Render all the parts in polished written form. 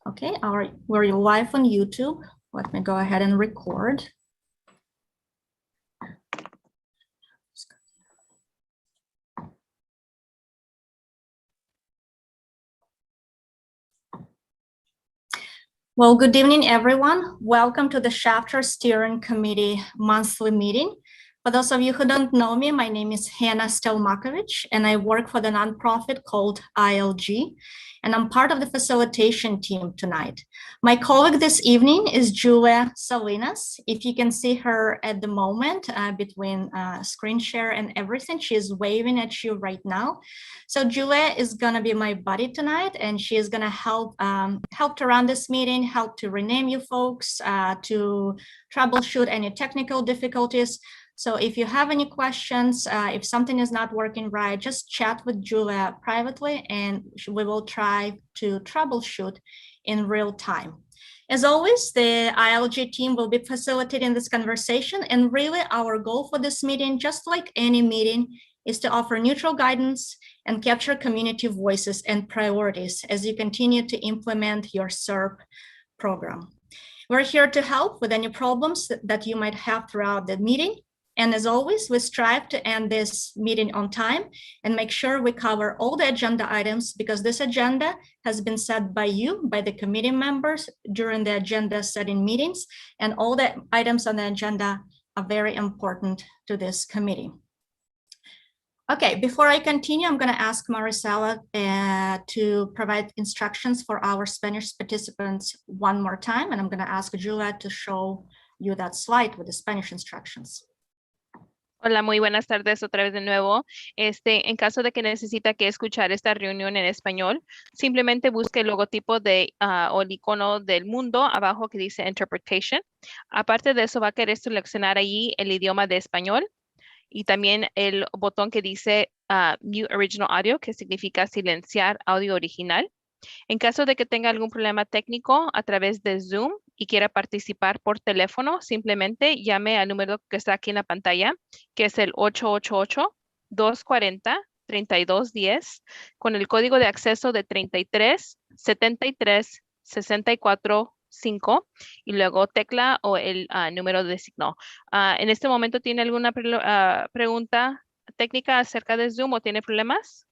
Okay, we're live on YouTube. Let me go ahead and record. Well, good evening, everyone. Welcome to the Chapter Steering Committee monthly meeting. For those of you who don't know me, my name is Hannah Stelmakovich, and I work for the nonprofit called ILG, and I'm part of the facilitation team tonight. My colleague this evening is Julia Salinas. If you can see her at the moment between screen share and everything, she is waving at you right now. So Julia is gonna be my buddy tonight, and she is gonna help to run this meeting, help to rename you folks, to troubleshoot any technical difficulties. So if you have any questions, if something is not working right, just chat with Julia privately and we will try to troubleshoot in real time. As always, the ILG team will be facilitating this conversation, and really our goal for this meeting, just like any meeting, is to offer neutral guidance and capture community voices and priorities as you continue to implement your SERP program. We're here to help with any problems that you might have throughout the meeting. And as always, we strive to end this meeting on time and make sure we cover all the agenda items, because this agenda has been set by you, by the committee members during the agenda setting meetings, and all the items on the agenda are very important to this committee. Okay, before I continue, I'm going to ask Maricela to provide instructions for our Spanish participants one more time, and I'm going to ask Julia to show you that slide with the Spanish instructions. Hola, muy buenas tardes otra vez de nuevo. En caso de que necesita que escuchar esta reunión en español, simplemente busque el logotipo o el icono del mundo abajo que dice Interpretation. Aparte de eso, va a querer seleccionar allí el idioma de español y también el botón que dice Mute Original Audio, que significa silenciar audio original. En caso de que tenga algún problema técnico a través de Zoom y quiera participar por teléfono, simplemente llame al número que está aquí en la pantalla, que es el 888-240-3210, con el código de acceso de 33-73-64-5 y luego tecla o el número de signo. ¿En este momento tiene alguna pregunta técnica acerca de Zoom o tiene problemas?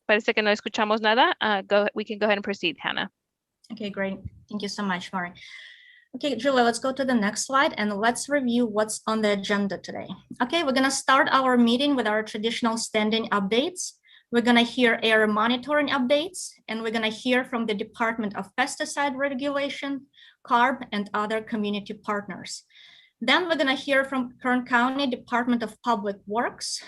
Parece que no escuchamos nada. We can go ahead and proceed, Hannah. Okay, great. Thank you so much, Mari. Okay, Julia, let's go to the next slide and let's review what's on the agenda today. Okay, we're gonna start our meeting with our traditional standing updates. We're gonna hear air monitoring updates, and we're gonna hear from the Department of Pesticide Regulation, CARB, and other community partners. Then we're gonna hear from Kern County Department of Public Works.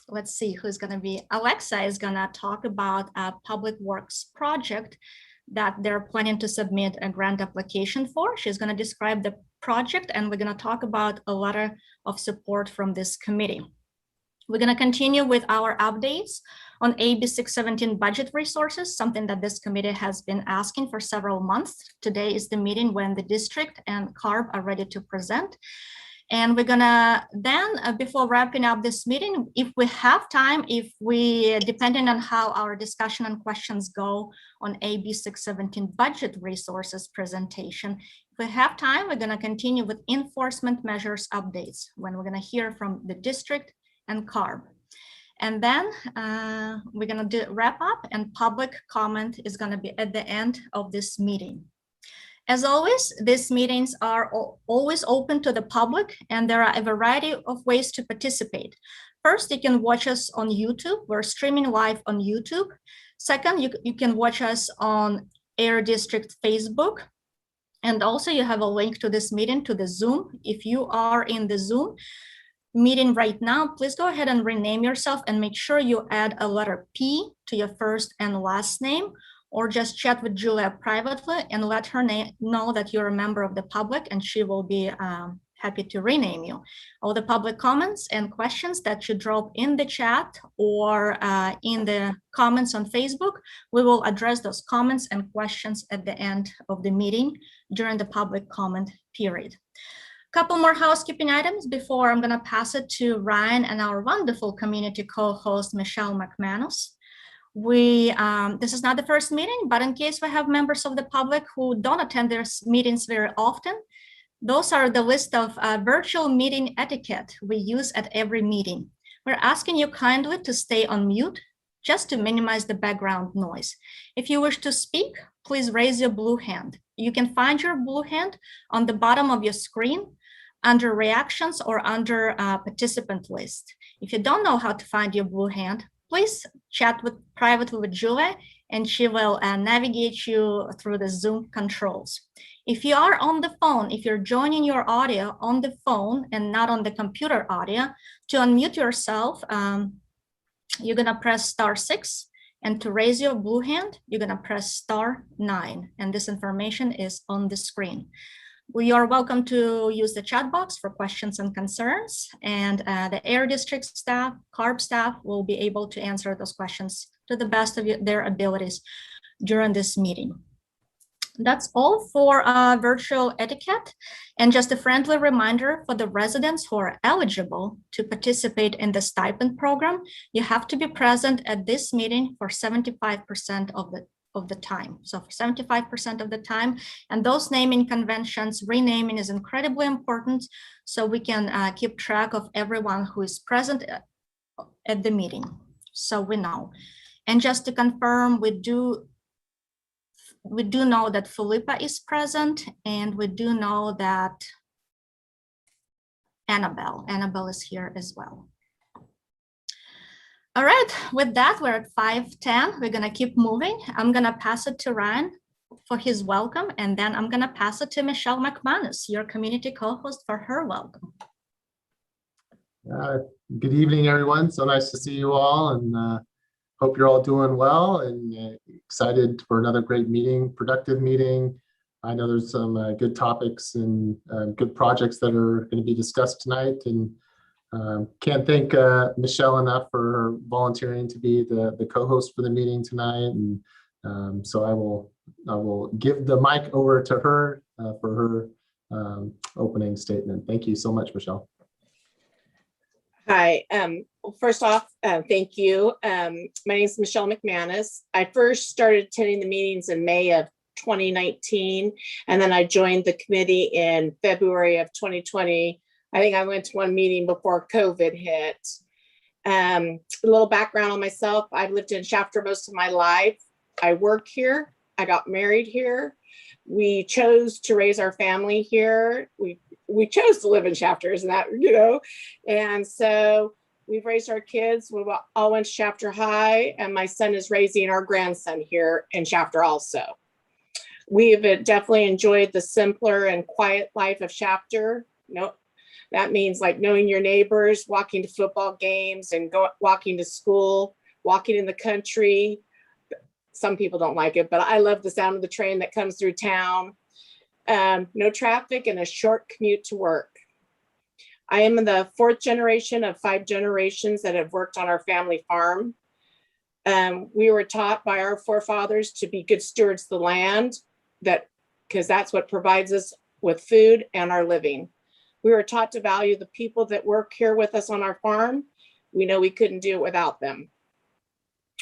Let's see who's going to be. Alexa is going to talk about a public works project that they're planning to submit a grant application for. She's going to describe the project, and we're going to talk about a letter of support from this committee. We're going to continue with our updates on AB 617 budget resources, something that this committee has been asking for several months. Today is the meeting when the district and CARB are ready to present. And we're gonna then, before wrapping up this meeting, if we have time, depending on how our discussion and questions go on AB 617 budget resources presentation, if we have time, we're gonna continue with enforcement measures updates when we're gonna hear from the district and CARB. And then we're gonna wrap up, and public comment is gonna be at the end of this meeting. As always, these meetings are always open to the public, and there are a variety of ways to participate. First, you can watch us on YouTube. We're streaming live on YouTube. Second, you can watch us on Air District Facebook. And also you have a link to this meeting, to the Zoom. If you are in the Zoom meeting right now, please go ahead and rename yourself and make sure you add a letter P to your first and last name, or just chat with Julia privately and let her know that you're a member of the public, and she will be happy to rename you. All the public comments and questions that you drop in the chat or in the comments on Facebook, we will address those comments and questions at the end of the meeting during the public comment period. Couple more housekeeping items before I'm gonna pass it to Ryan and our wonderful community co-host, Michelle McManus. This is not the first meeting, but in case we have members of the public who don't attend their meetings very often, those are the list of virtual meeting etiquette we use at every meeting. We're asking you kindly to stay on mute just to minimize the background noise. If you wish to speak, please raise your blue hand. You can find your blue hand on the bottom of your screen under reactions or under participant list. If you don't know how to find your blue hand, please chat privately with Julia and she will navigate you through the Zoom controls. If you are on the phone, if you're joining your audio on the phone and not on the computer audio, to unmute yourself, you're gonna press *6, and to raise your blue hand, you're gonna press *9, and this information is on the screen. We are welcome to use the chat box for questions and concerns, and the Air District staff, CARB staff will be able to answer those questions to the best of their abilities during this meeting. That's all for virtual etiquette. And just a friendly reminder for the residents who are eligible to participate in the stipend program, you have to be present at this meeting for 75% of the time. So for 75% of the time, and those naming conventions, renaming is incredibly important so we can keep track of everyone who is present at the meeting, so we know. And just to confirm, we do know that Philippa is present, and we do know that Annabelle is here as well. All right, with that, we're at 5:10. We're gonna keep moving. I'm gonna pass it to Ryan for his welcome, and then I'm gonna pass it to Michelle McManus, your community co-host, for her welcome. Good evening, everyone. So nice to see you all, and hope you're all doing well and excited for another great meeting, productive meeting. I know there's some good topics and good projects that are going to be discussed tonight, and can't thank Michelle enough for her volunteering to be the co-host for the meeting tonight. And so I will give the mic over to her for her opening statement. Thank you so much, Michelle. Hi, first off, thank you. My name is Michelle McManus. I first started attending the meetings in May of 2019, and then I joined the committee in February of 2020. I think I went to one meeting before COVID hit. A little background on myself. I've lived in Shafter most of my life. I work here. I got married here. We chose to raise our family here. We chose to live in Shafter, isn't that, and so we've raised our kids. We all went to Shafter High, and my son is raising our grandson here in Shafter also. We've definitely enjoyed the simpler and quiet life of Shafter. That means like knowing your neighbors, walking to football games and walking to school, walking in the country. Some people don't like it, but I love the sound of the train that comes through town. No traffic and a short commute to work. I am in the 4th generation of 5 generations that have worked on our family farm. We were taught by our forefathers to be good stewards of the land, because that's what provides us with food and our living. We were taught to value the people that work here with us on our farm. We know we couldn't do it without them.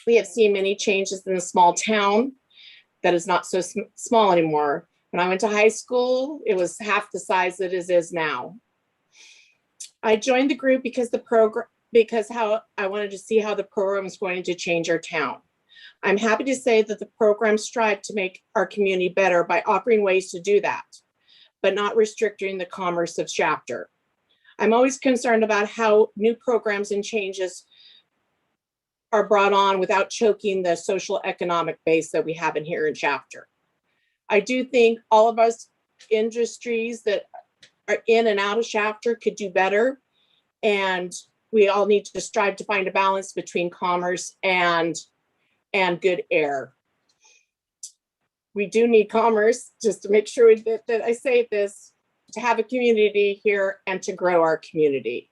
We have seen many changes in the small town that is not so small anymore. When I went to high school, it was half the size that it is now. I joined the group because I wanted to see how the program is going to change our town. I'm happy to say that the program strive to make our community better by offering ways to do that, but not restricting the commerce of Shafter. I'm always concerned about how new programs and changes are brought on without choking the social economic base that we have in here in Shafter. I do think all of us industries that are in and out of Shafter could do better, and we all need to strive to find a balance between commerce and good air. We do need commerce, just to make sure that I say this, to have a community here and to grow our community.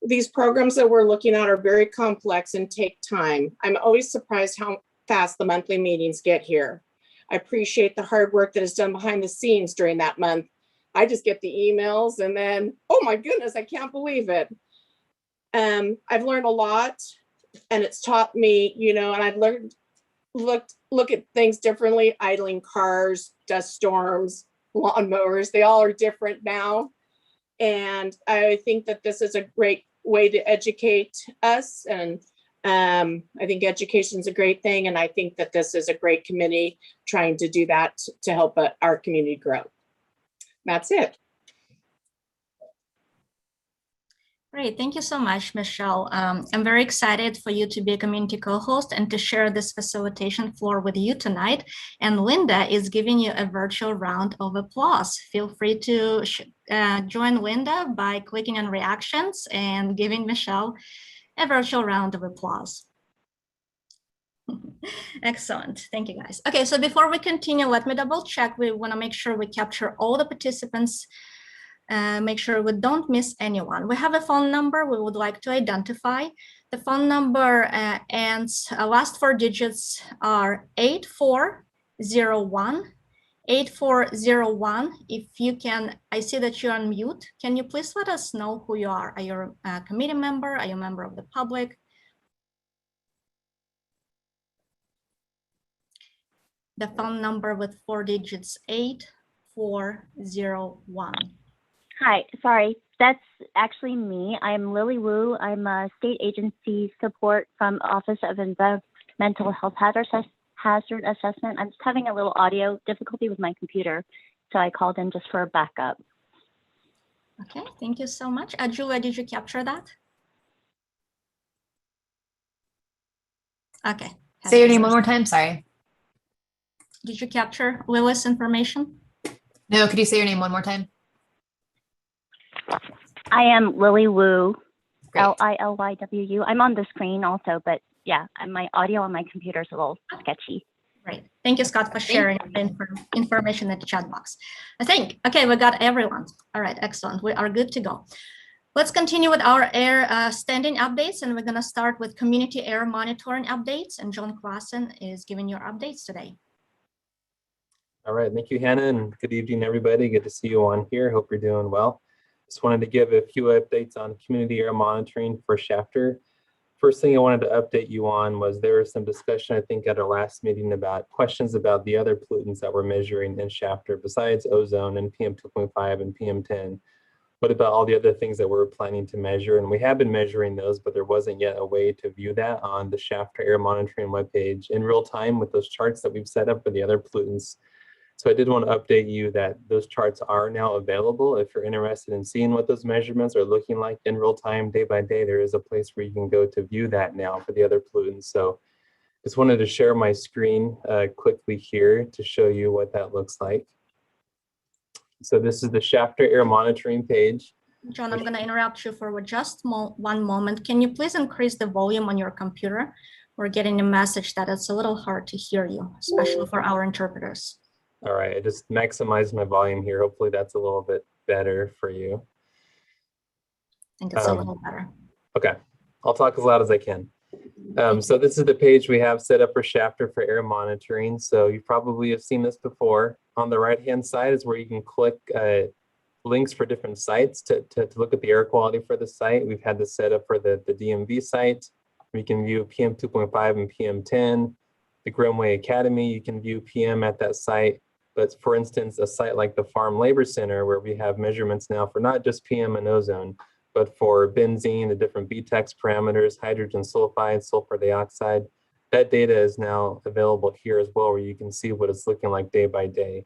These programs that we're looking at are very complex and take time. I'm always surprised how fast the monthly meetings get here. I appreciate the hard work that is done behind the scenes during that month. I just get the emails and then, oh my goodness, I can't believe it. I've learned a lot and it's taught me, and I've learned, look at things differently. Idling cars, dust storms, lawnmowers, they all are different now. And I think that this is a great way to educate us. And I think education is a great thing. And I think that this is a great committee trying to do that to help our community grow. That's it. Great, thank you so much, Michelle. I'm very excited for you to be a community co-host and to share this facilitation floor with you tonight. And Linda is giving you a virtual round of applause. Feel free to join Linda by clicking on reactions and giving Michelle a virtual round of applause. Excellent, thank you guys. Okay, so before we continue, let me double check. We want to make sure we capture all the participants. Make sure we don't miss anyone. We have a phone number we would like to identify. The phone number ends, last four digits are 8401. 8401. If you can, I see that you're on mute. Can you please let us know who you are? Are you a committee member? Are you a member of the public? The phone number with four digits, 8401. Hi, sorry, that's actually me. I'm Lily Wu. I'm a state agency support from Office of Environmental Health Hazard Assessment. I'm just having a little audio difficulty with my computer, so I called in just for a backup. Okay, thank you so much. Julia, did you capture that? Okay. Say your name one more time, sorry. Did you capture Lily's information? No, could you say your name one more time? I am Lily Wu, Great. Lilywwu. I'm on the screen also, but yeah, my audio on my computer is a little sketchy. Great. Thank you, Scott, for sharing the information in the chat box. I think, okay, we got everyone. All right, excellent. We are good to go. Let's continue with our air standing updates, and we're going to start with community air monitoring updates, and John Klassen is giving your updates today. All right, thank you, Hannah, and good evening, everybody. Good to see you on here. Hope you're doing well. Just wanted to give a few updates on community air monitoring for Shafter. First thing I wanted to update you on was there was some discussion, I think, at our last meeting about questions about the other pollutants that we're measuring in Shafter besides ozone and PM2.5 and PM10. What about all the other things that we're planning to measure? And we have been measuring those, but there wasn't yet a way to view that on the Shafter air monitoring webpage in real time with those charts that we've set up for the other pollutants. So I did want to update you that those charts are now available. If you're interested in seeing what those measurements are looking like in real time, day by day, there is a place where you can go to view that now for the other pollutants. So just wanted to share my screen quickly here to show you what that looks like. So this is the Shafter air monitoring page. John, I'm going to interrupt you for just one moment. Can you please increase the volume on your computer? We're getting a message that it's a little hard to hear you, especially for our interpreters. All right, I just maximized my volume here. Hopefully that's a little bit better for you. I think it's a little better. Okay, I'll talk as loud as I can. So this is the page we have set up for Shafter for air monitoring. So you probably have seen this before. On the right-hand side is where you can click links for different sites to look at the air quality for the site. We've had this set up for the DMV site. We can view PM 2.5 and PM10. The Grimway Academy, you can view PM at that site. But for instance, a site like the Farm Labor Center, where we have measurements now for not just PM and ozone, but for benzene, the different BTEX parameters, hydrogen sulfide, sulfur dioxide, that data is now available here as well, where you can see what it's looking like day by day.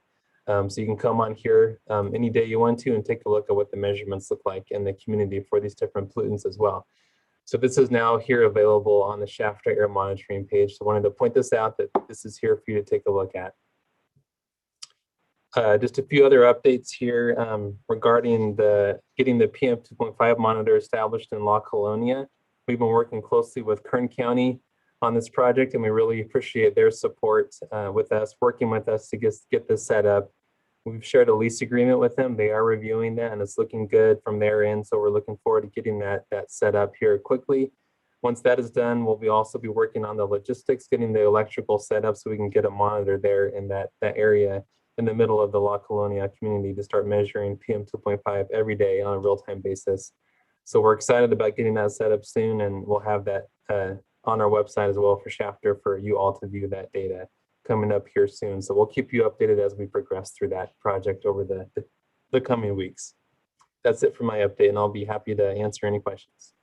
So you can come on here any day you want to and take a look at what the measurements look like in the community for these different pollutants as well. So this is now here available on the Shafter air monitoring page. So I wanted to point this out that this is here for you to take a look at. Just a few other updates here regarding getting the PM 2.5 monitor established in La Colonia. We've been working closely with Kern County on this project, and we really appreciate their support with us, working with us to get this set up. We've shared a lease agreement with them. They are reviewing that, and it's looking good from their end. So we're looking forward to getting that set up here quickly. Once that is done, we'll also be working on the logistics, getting the electrical set up so we can get a monitor there in that area in the middle of the La Colonia community to start measuring PM 2.5 every day on a real-time basis. So we're excited about getting that set up soon, and we'll have that on our website as well for Shafter for you all to view that data coming up here soon. So we'll keep you updated as we progress through that project over the coming weeks. That's it for my update, and I'll be happy to answer any questions.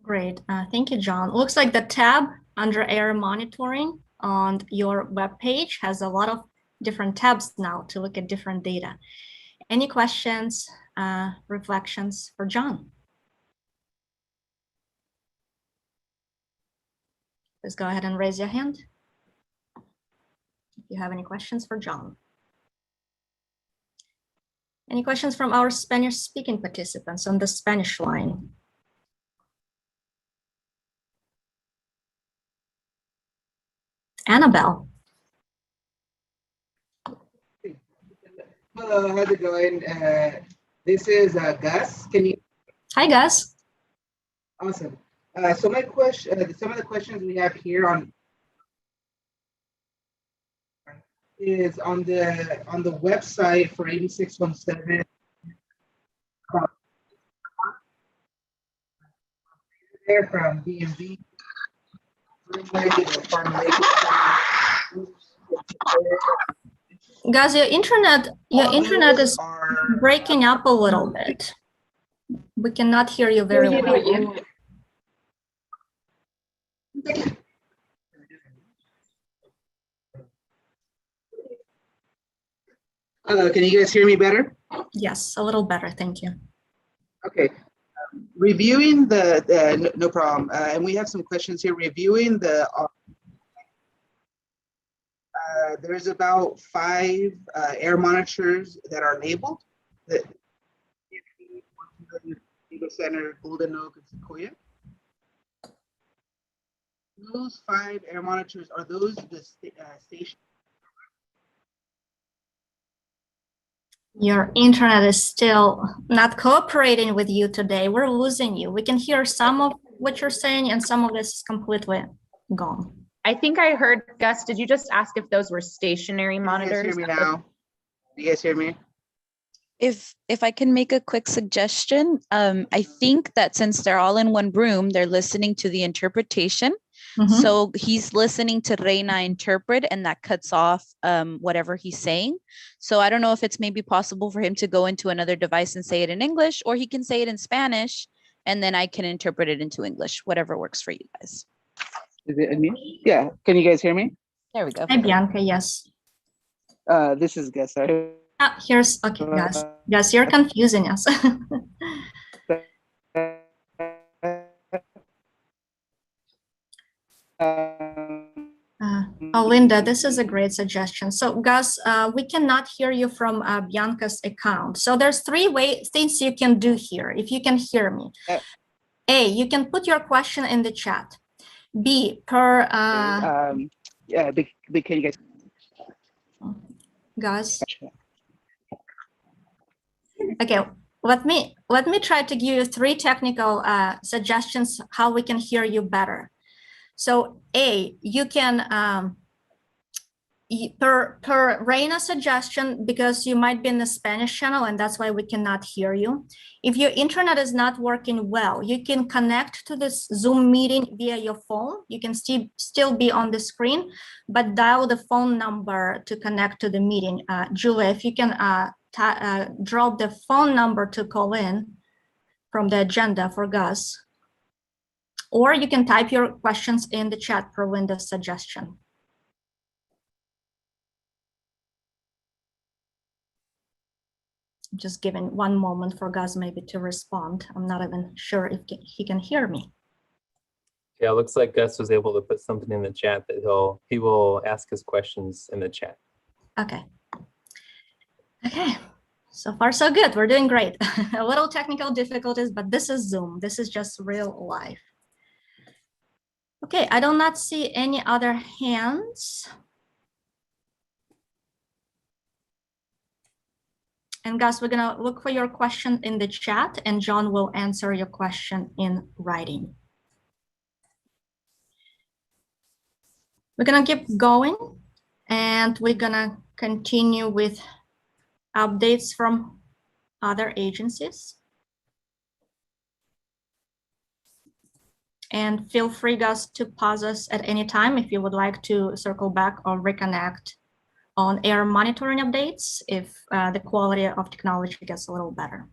Great. Thank you, John. Looks like the tab under air monitoring on your web page has a lot of different tabs now to look at different data. Any questions, reflections for John? Please go ahead and raise your hand if you have any questions for John. Any questions from our Spanish-speaking participants on the Spanish line? Annabelle. Hello, how's it going? This is Gus. Can you? Hi, Gus. Awesome. So my question, some of the questions we have here on is on the website for 8617. There from DMV. Guys, your internet is breaking up a little bit. We cannot hear you very well. Can you guys hear me better? Yes, a little better. Thank you. Okay. Reviewing no problem. And we have some questions here. Reviewing there's about 5 air monitors that are labeled. Eagle Center, Golden Oak, and Sequoia. Those 5 air monitors, are those the station? Your internet is still not cooperating with you today. We're losing you. We can hear some of what you're saying and some of this is completely gone. I think I heard, Gus, did you just ask if those were stationary monitors? Can you guys hear me now? Do you guys hear me? If I can make a quick suggestion, I think that since they're all in one room, they're listening to the interpretation. Mhm. So he's listening to Reina interpret, and that cuts off whatever he's saying. So I don't know if it's maybe possible for him to go into another device and say it in English, or he can say it in Spanish, and then I can interpret it into English, whatever works for you guys. Is it in me? Yeah. Can you guys hear me? There we go. Hi, Bianca. Yes. This is Gus. Sorry. Here's, okay, guys. Yes, you're confusing us. Oh, Linda, this is a great suggestion. So, Gus, we cannot hear you from Bianca's account. So there's 3 things you can do here, if you can hear me. A, you can put your question in the chat. B, can you guys? Gus. Okay, let me try to give you 3 technical suggestions how we can hear you better. So A, you can per Reina's suggestion, because you might be in the Spanish channel and that's why we cannot hear you. If your internet is not working well, you can connect to this Zoom meeting via your phone. You can still be on the screen, but dial the phone number to connect to the meeting. Julia, if you can drop the phone number to call in from the agenda for Gus. Or you can type your questions in the chat per Linda's suggestion. Just giving 1 moment for Gus maybe to respond. I'm not even sure if he can hear me. Yeah, it looks like Gus was able to put something in the chat that he will ask his questions in the chat. Okay. Okay, so far so good. We're doing great. A little technical difficulties, but this is Zoom. This is just real life. Okay, I do not see any other hands. And Gus, we're gonna look for your question in the chat and John will answer your question in writing. We're gonna keep going and we're gonna continue with updates from other agencies. And feel free, guys, to pause us at any time if you would like to circle back or reconnect on air monitoring updates if the quality of technology gets a little better.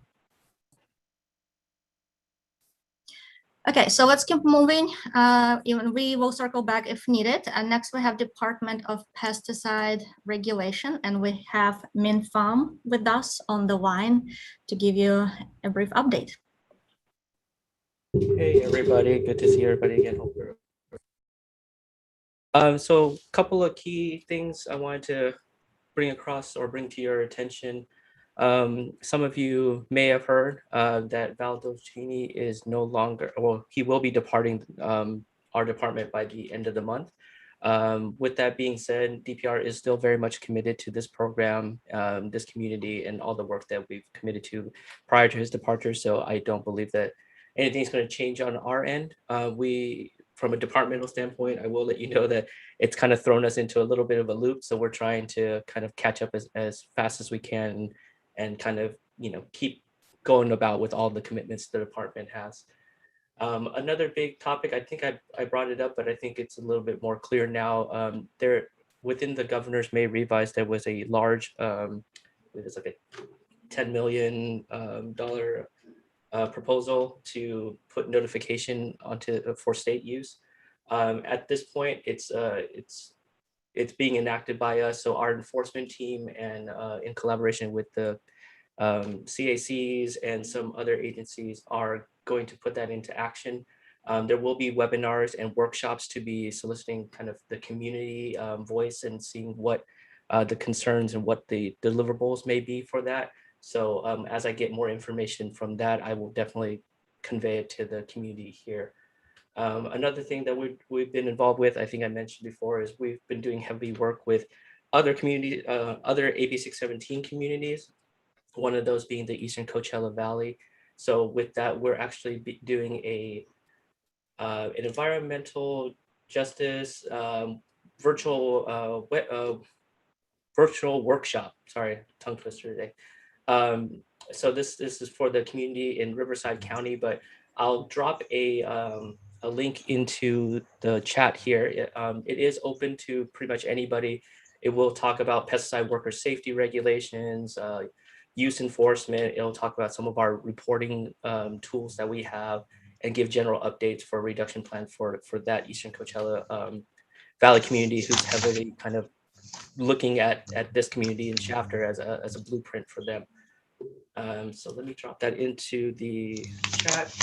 Okay, so let's keep moving. Even we will circle back if needed. And next we have Department of Pesticide Regulation, and we have Min Pham with us on the line to give you a brief update. Hey everybody, good to see everybody again. So a couple of key things I wanted to bring across or bring to your attention. Some of you may have heard that Valdocini is no longer, well, he will be departing our department by the end of the month. With that being said, DPR is still very much committed to this program, this community, and all the work that we've committed to prior to his departure. So I don't believe that anything's going to change on our end. From a departmental standpoint, I will let you know that it's kind of thrown us into a little bit of a loop. So we're trying to kind of catch up as fast as we can and kind of, keep going about with all the commitments the department has. Another big topic, I think I brought it up, but I think it's a little bit more clear now. Within the governor's May revise, there was a large, it's like a $10 million proposal to put notification for state use. At this point, it's being enacted by us. So our enforcement team and in collaboration with the CACs and some other agencies are going to put that into action. There will be webinars and workshops to be soliciting kind of the community voice and seeing what the concerns and what the deliverables may be for that. So as I get more information from that, I will definitely convey it to the community here. Another thing that we've been involved with, I think I mentioned before, is we've been doing heavy work with other communities, other AB 617 communities, one of those being the Eastern Coachella Valley. So with that, we're actually doing an environmental justice virtual workshop. Sorry, tongue twister today. So this is for the community in Riverside County, but I'll drop a link into the chat here. It is open to pretty much anybody. It will talk about pesticide worker safety regulations, use enforcement. It'll talk about some of our reporting tools that we have and give general updates for a reduction plan for that Eastern Coachella Valley community who's heavily kind of looking at this community in Shafter as a blueprint for them. So let me drop that into the chat.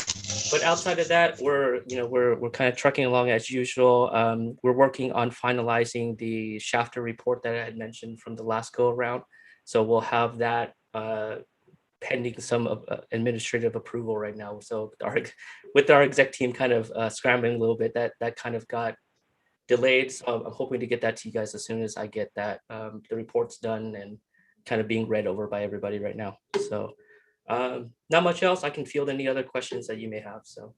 But outside of that, we're kind of trucking along as usual. We're working on finalizing the Shafter report that I had mentioned from the last go around. So we'll have that pending some administrative approval right now. So with our exec team kind of scrambling a little bit, that kind of got delayed. So I'm hoping to get that to you guys as soon as I get that the report's done and kind of being read over by everybody right now. So not much else. I can field any other questions that you may have. So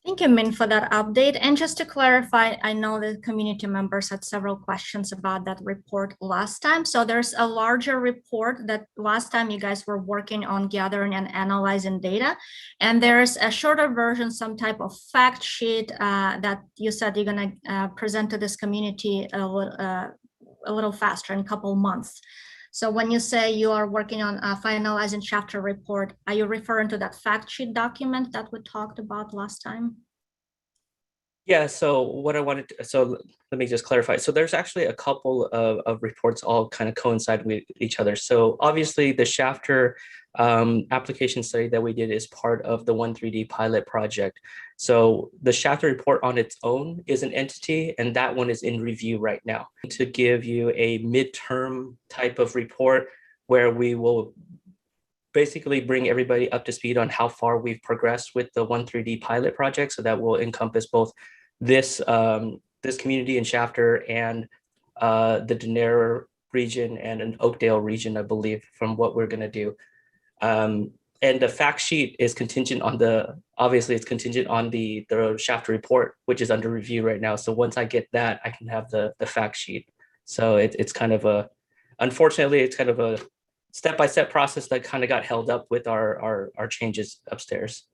Thank you, Min, for that update. And just to clarify, I know the community members had several questions about that report last time. So there's a larger report that last time you guys were working on gathering and analyzing data. And there's a shorter version, some type of fact sheet that you said you're going to present to this community a little faster in a couple months. So when you say you are working on finalizing Shafter report, are you referring to that fact sheet document that we talked about last time? yeah, so what I wanted to, so let me just clarify. So there's actually a couple of reports all kind of coincide with each other. So obviously the Shafter application study that we did is part of the 1,3D pilot project. So the Shafter report on its own is an entity, and that one is in review right now. To give you a midterm type of report where we will basically bring everybody up to speed on how far we've progressed with the 1,3D pilot project. So that will encompass both this community in Shafter and the Denair region and an Oakdale region, I believe, from what we're going to do. And the fact sheet is contingent on obviously it's contingent on the Shafter report, which is under review right now. So once I get that, I can have the fact sheet. So it's kind of unfortunately, it's kind of a step-by-step process that kind of got held up with our changes upstairs.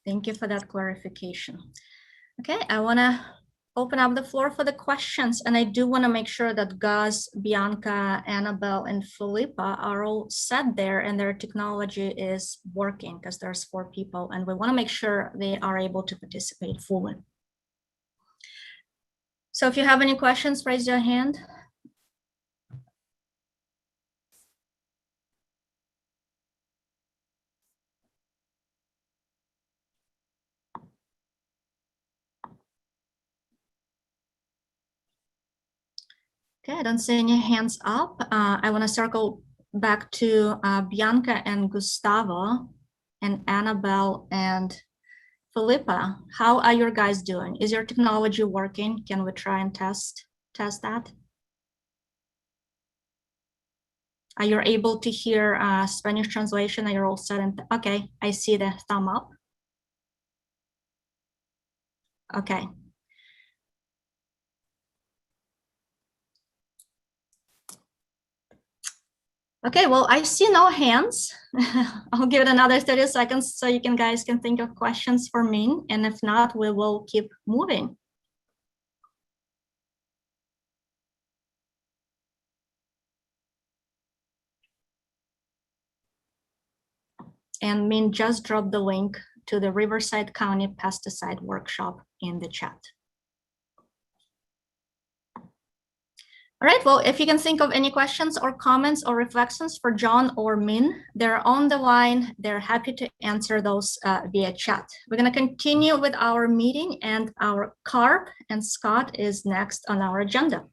Thank you for that clarification. Okay, I want to open up the floor for the questions, and I do want to make sure that Gus, Bianca, Annabelle, and Philippa are all set there and their technology is working, because there's 4 people, and we want to make sure they are able to participate fully. So if you have any questions, raise your hand. Okay, I don't see any hands up. I want to circle back to Bianca and Gustavo and Annabelle and Philippa. How are your guys doing? Is your technology working? Can we try and test that? Are you able to hear Spanish translation? Are you all set? Okay, I see the thumb up. Okay. Okay, well, I see no hands. I'll give it another 30 seconds so you guys can think of questions for me. And if not, we will keep moving. And Min just dropped the link to the Riverside County Pesticide Workshop in the chat. All right, well, if you can think of any questions or comments or reflections for John or Min, they're on the line. They're happy to answer those via chat. We're going to continue with our meeting, and our CARP and Scott is next on our agenda.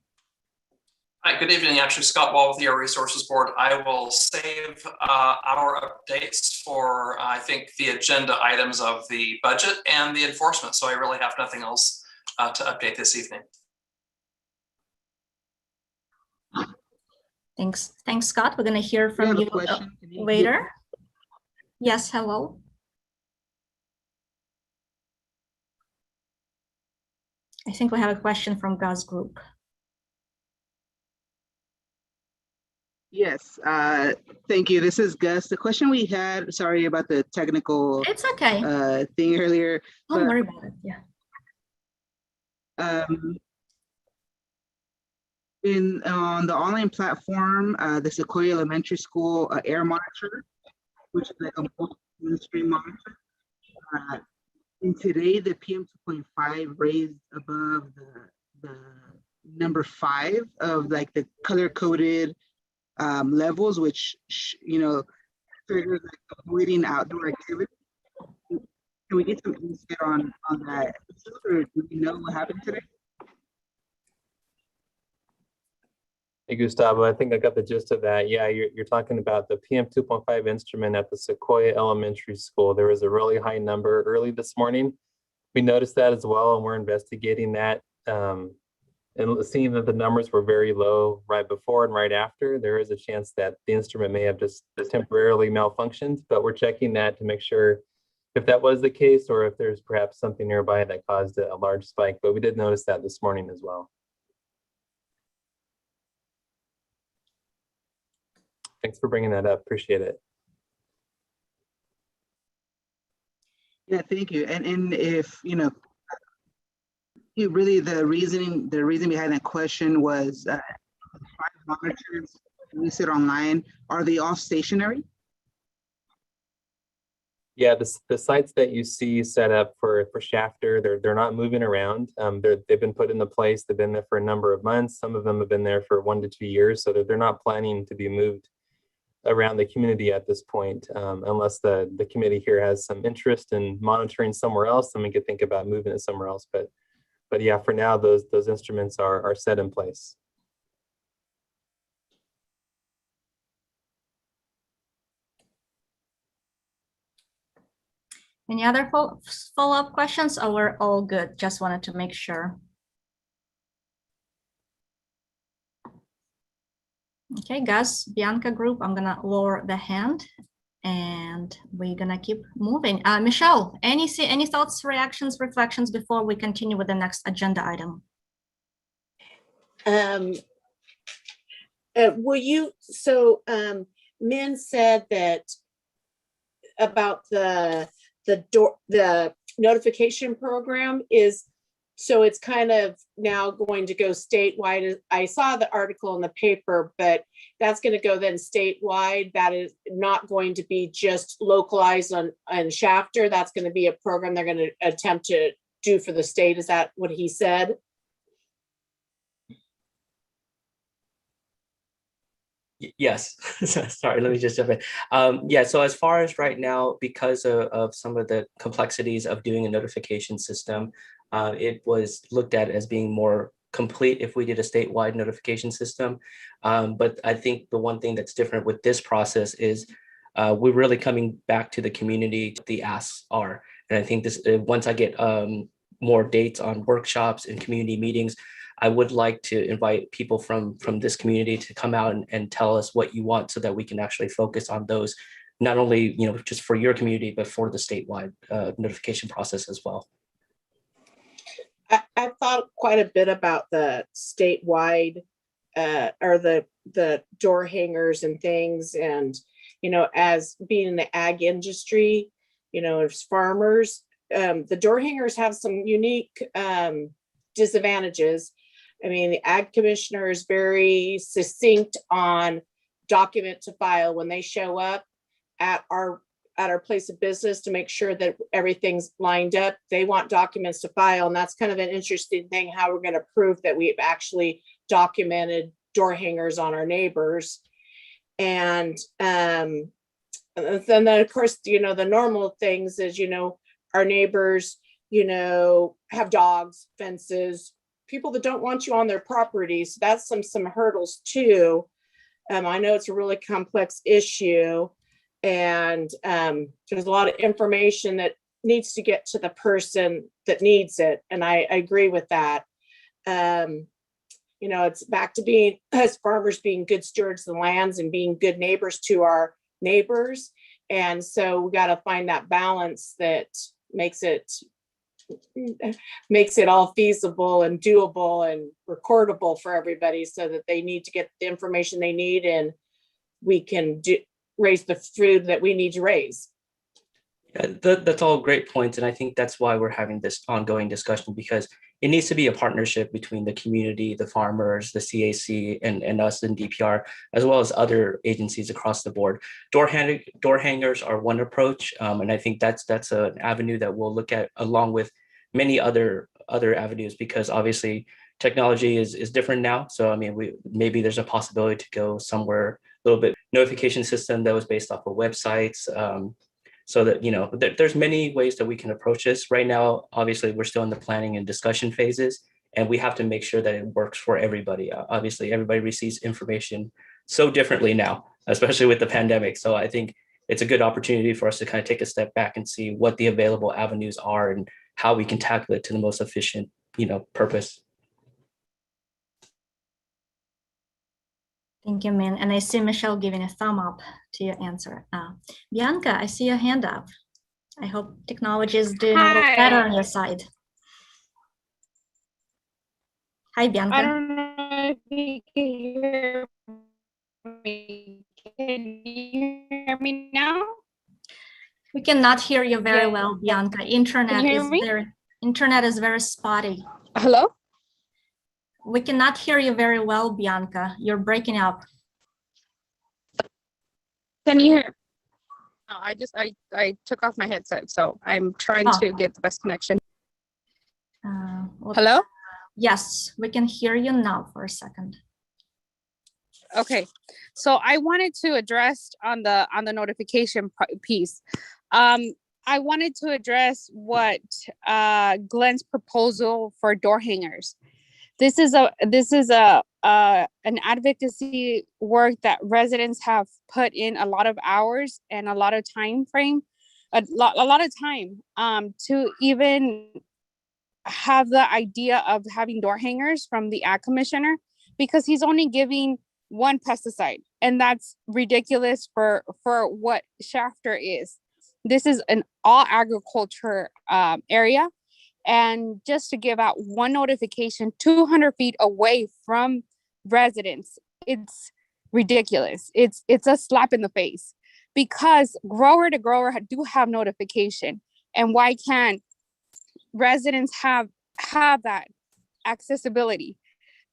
Hi, good evening. Actually, Scott Wall with the Air Resources Board. I will save our updates for, I think, the agenda items of the budget and the enforcement. So I really have nothing else to update this evening. Thanks, Scott. We're going to hear from you later. Yes, hello. I think we have a question from Gus Group. Yes, thank you. This is Gus. The question we had, sorry about the technical It's okay. Thing earlier. Don't worry about it. Yeah. On the online platform, the Sequoia Elementary School air monitor, which is like a multi-stream monitor. And today the PM2.5 raised above the number 5 of like the color-coded levels, which triggers like avoiding outdoor activity. Can we get some insight on that, or do we know what happened today? Hey, Gustavo, I think I got the gist of that. Yeah, you're talking about the PM 2.5 instrument at the Sequoia Elementary School. There was a really high number early this morning. We noticed that as well, and we're investigating that. And seeing that the numbers were very low right before and right after, there is a chance that the instrument may have just temporarily malfunctioned, but we're checking that to make sure if that was the case or if there's perhaps something nearby that caused a large spike. But we did notice that this morning as well. Thanks for bringing that up. Appreciate it. Yeah, thank you. And if really the reason behind that question was 5 monitors we sit online. Are they all stationary? Yeah, the sites that you see set up for Shafter, they're not moving around. They've been put into place. They've been there for a number of months. Some of them have been there for 1 to 2 years, so they're not planning to be moved around the community at this point, unless the committee here has some interest in monitoring somewhere else, then we could think about moving it somewhere else. But yeah, for now, those instruments are set in place. Any other follow-up questions, or we're all good? Just wanted to make sure. Okay, Gus, Bianca group, I'm gonna lower the hand and we're gonna keep moving. Michelle, any thoughts, reactions, reflections before we continue with the next agenda item? Min said that about the the notification program is, so it's kind of now going to go statewide. I saw the article in the paper, but that's going to go then statewide. That is not going to be just localized on Shafter. That's going to be a program they're going to attempt to do for the state. Is that what he said? Yes. Sorry, let me just jump in. Yeah, so as far as right now, because of some of the complexities of doing a notification system, it was looked at as being more complete if we did a statewide notification system. But I think the one thing that's different with this process is we're really coming back to the community, the asks are. And I think this, once I get more dates on workshops and community meetings, I would like to invite people from this community to come out and tell us what you want so that we can actually focus on those, not only, you know, just for your community, but for the statewide notification process as well. I thought quite a bit about the statewide or the door hangers and things. And, you know, as being in the ag industry, you know, as farmers, the door hangers have some unique disadvantages. I mean, the ag commissioner is very succinct on document to file when they show up at our place of business to make sure that everything's lined up. They want documents to file, and that's kind of an interesting thing, how we're going to prove that we've actually documented door hangers on our neighbors. And then of course, you know, the normal things is, you know, our neighbors, you know, have dogs, fences, people that don't want you on their property. So that's some hurdles too. I know it's a really complex issue, and there's a lot of information that needs to get to the person that needs it. And I agree with that. You know, it's back to being, as farmers, being good stewards of the lands and being good neighbors to our neighbors. And so we got to find that balance that makes it all feasible and doable and recordable for everybody, so that they need to get the information they need and we can raise the food that we need to raise. Yeah, that's all great points. And I think that's why we're having this ongoing discussion, because it needs to be a partnership between the community, the farmers, the CAC, and us in DPR, as well as other agencies across the board. Door hangers are one approach. And I think that's an avenue that we'll look at along with many other avenues, because obviously technology is different now. So, I mean, maybe there's a possibility to go somewhere a little bit notification system that was based off of websites. So that, you know, there's many ways that we can approach this. Right now, obviously, we're still in the planning and discussion phases, and we have to make sure that it works for everybody. Obviously, everybody receives information so differently now, especially with the pandemic. So I think it's a good opportunity for us to kind of take a step back and see what the available avenues are and how we can tackle it to the most efficient, you know, purpose. Thank you, Min. And I see Michelle giving a thumb up to your answer. Bianca, I see your hand up. I hope technology is doing a little better on your side. Hi, Bianca. I don't know if you can hear me. Can you hear me now? We cannot hear you very well, Bianca. Internet is very spotty. Hello? We cannot hear you very well, Bianca. You're breaking up. Can you hear? No, I took off my headset, so I'm trying to get the best connection. Hello? Yes, we can hear you now for a second. Okay, so I wanted to address on the notification piece. I wanted to address what Glenn's proposal for door hangers. This is an advocacy work that residents have put in a lot of hours and a lot of time frame, a lot of time to even have the idea of having door hangers from the ag commissioner, because he's only giving one pesticide, and that's ridiculous for what Shafter is. This is an all agriculture area. And just to give out one notification 200 feet away from residents, it's ridiculous. It's a slap in the face, because grower to grower do have notification. And why can't residents have that accessibility?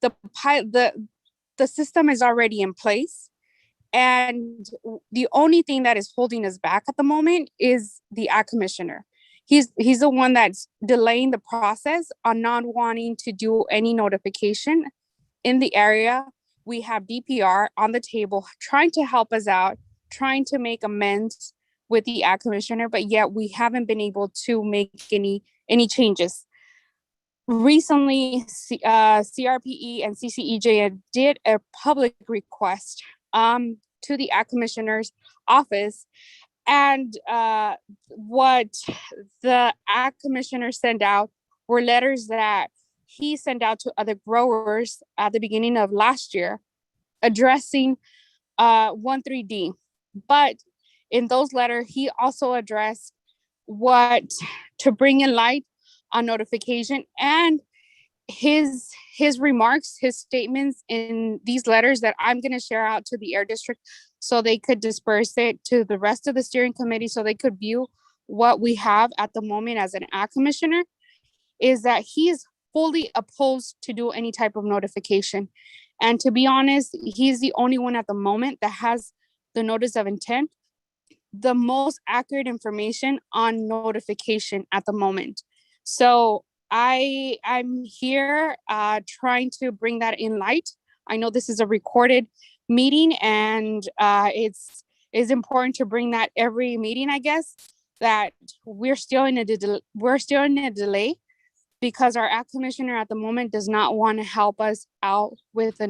The system is already in place. And the only thing that is holding us back at the moment is the ag commissioner. He's the one that's delaying the process on not wanting to do any notification in the area. We have DPR on the table trying to help us out, trying to make amends with the ag commissioner, but yet we haven't been able to make any changes. Recently, CRPE and CCEJ did a public request to the ag commissioner's office, and what the ag commissioner sent out were letters that he sent out to other growers at the beginning of last year addressing 13D. But in those letters, he also addressed what to bring in light on notification, and his remarks, his statements in these letters that I'm going to share out to the Air District so they could disperse it to the rest of the steering committee so they could view what we have at the moment as an ag commissioner, is that he is fully opposed to do any type of notification. And to be honest, he's the only one at the moment that has the notice of intent, the most accurate information on notification at the moment. So I'm here trying to bring that in light. I know this is a recorded meeting, and it's important to bring that every meeting, I guess, that we're still in a delay because our ag commissioner at the moment does not want to help us out with the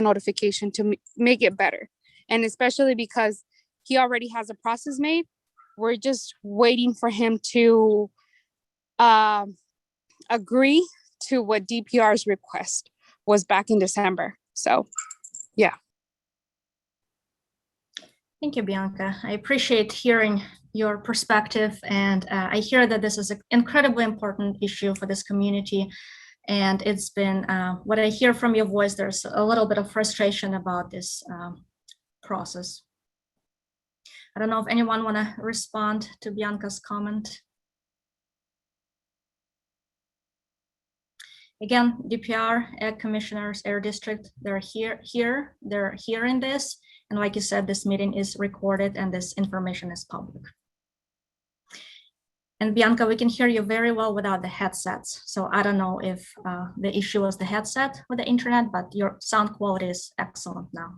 notification to make it better. And especially because he already has a process made, we're just waiting for him to agree to what DPR's request was back in December. So, yeah. Thank you, Bianca. I appreciate hearing your perspective, and I hear that this is an incredibly important issue for this community. And it's been, what I hear from your voice, there's a little bit of frustration about this process. I don't know if anyone want to respond to Bianca's comment. Again, DPR, Ag Commissioners, Air District, they're they're hearing this. And like you said, this meeting is recorded and this information is public. And Bianca, we can hear you very well without the headsets. So I don't know if the issue was the headset or the internet, but your sound quality is excellent now.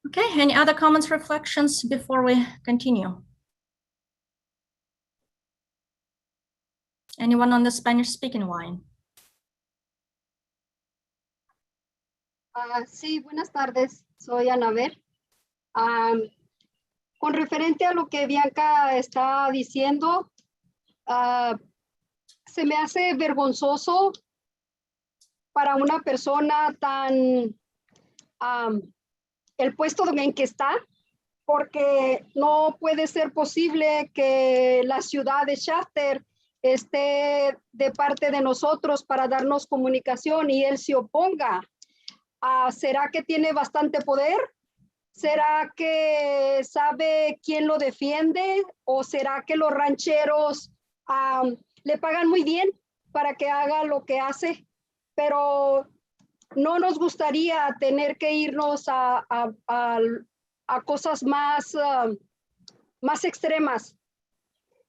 Okay, any other comments, reflections before we continue? Anyone on the Spanish speaking line? Sí, buenas tardes. Soy Anabel. Con referente a lo que Bianca está diciendo, se me hace vergonzoso para una persona tan, el puesto en que está, porque no puede ser posible que la ciudad de Shafter esté de parte de nosotros para darnos comunicación y él se oponga. ¿Será que tiene bastante poder? ¿Será que sabe quién lo defiende? ¿O será que los rancheros le pagan muy bien para que haga lo que hace? Pero no nos gustaría tener que irnos a cosas más extremas,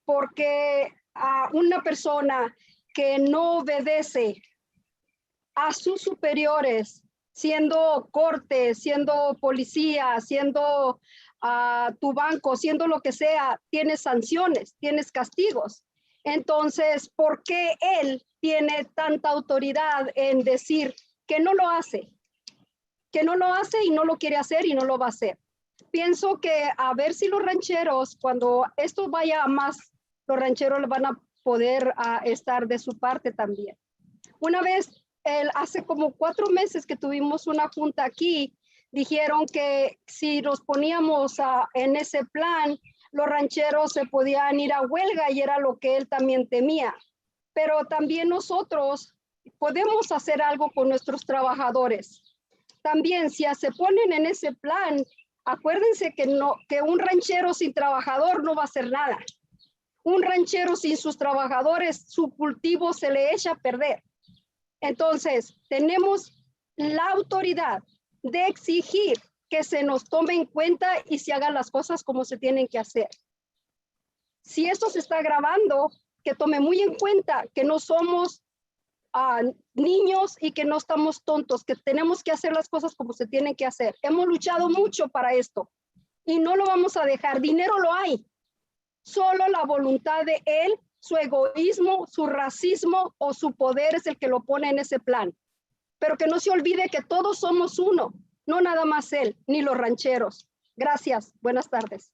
porque una persona que no obedece a sus superiores, siendo corte, siendo policía, siendo tu banco, siendo lo que sea, tienes sanciones, tienes castigos. Entonces, ¿por qué él tiene tanta autoridad en decir que no lo hace? Que no lo hace y no lo quiere hacer y no lo va a hacer. Pienso que a ver si los rancheros, cuando esto vaya a más, los rancheros van a poder estar de su parte también. Una vez, hace como 4 meses que tuvimos una junta aquí, dijeron que si nos poníamos en ese plan, los rancheros se podían ir a huelga y era lo que él también temía. Pero también nosotros podemos hacer algo con nuestros trabajadores. También si se ponen en ese plan, Acuérdense que un ranchero sin trabajador no va a hacer nada. Un ranchero sin sus trabajadores, su cultivo se le echa a perder. Entonces, tenemos la autoridad de exigir que se nos tome en cuenta y se hagan las cosas como se tienen que hacer. Si esto se está grabando, que tome muy en cuenta que no somos niños y que no estamos tontos, que tenemos que hacer las cosas como se tienen que hacer. Hemos luchado mucho para esto y no lo vamos a dejar. Dinero lo hay. Solo la voluntad de él, su egoísmo, su racismo o su poder es el que lo pone en ese plan. Pero que no se olvide que todos somos uno, no nada más él, ni los rancheros. Gracias. Buenas tardes.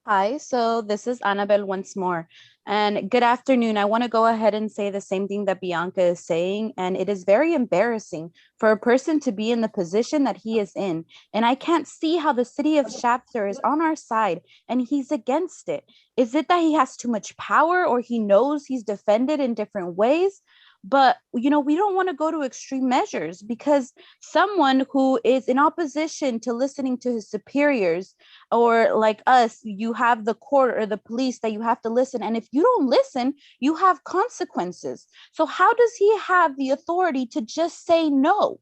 Hi, so this is Annabelle once more. And good afternoon. I want to go ahead and say the same thing that Bianca is saying. And it is very embarrassing for a person to be in the position that he is in. And I can't see how the city of Shafter is on our side and he's against it. Is it that he has too much power or he knows he's defended in different ways? But, you know, we don't want to go to extreme measures because someone who is in opposition to listening to his superiors, or like us, you have the court or the police that you have to listen. And if you don't listen, you have consequences. So how does he have the authority to just say no?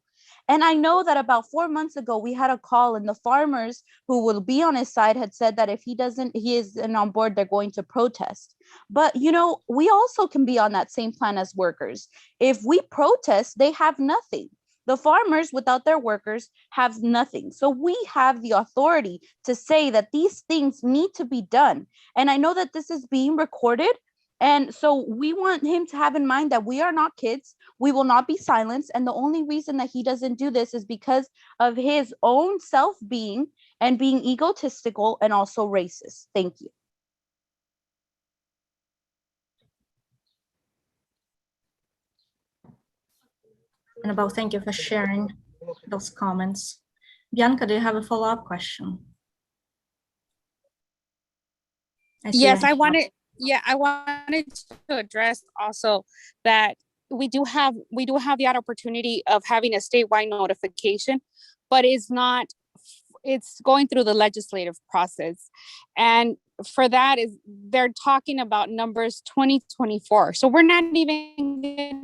And I know that about 4 months ago, we had a call and the farmers who will be on his side had said that if he isn't on board, they're going to protest. But, you know, we also can be on that same plan as workers. If we protest, they have nothing. The farmers without their workers have nothing. So we have the authority to say that these things need to be done. And I know that this is being recorded. And so we want him to have in mind that we are not kids. We will not be silenced. And the only reason that he doesn't do this is because of his own self-being and being egotistical and also racist. Thank you. Annabelle, thank you for sharing those comments. Bianca, do you have a follow-up question? Yes, I wanted to address also that we do have the opportunity of having a statewide notification, but it's going through the legislative process. And for that they're talking about numbers 2024. So we're not even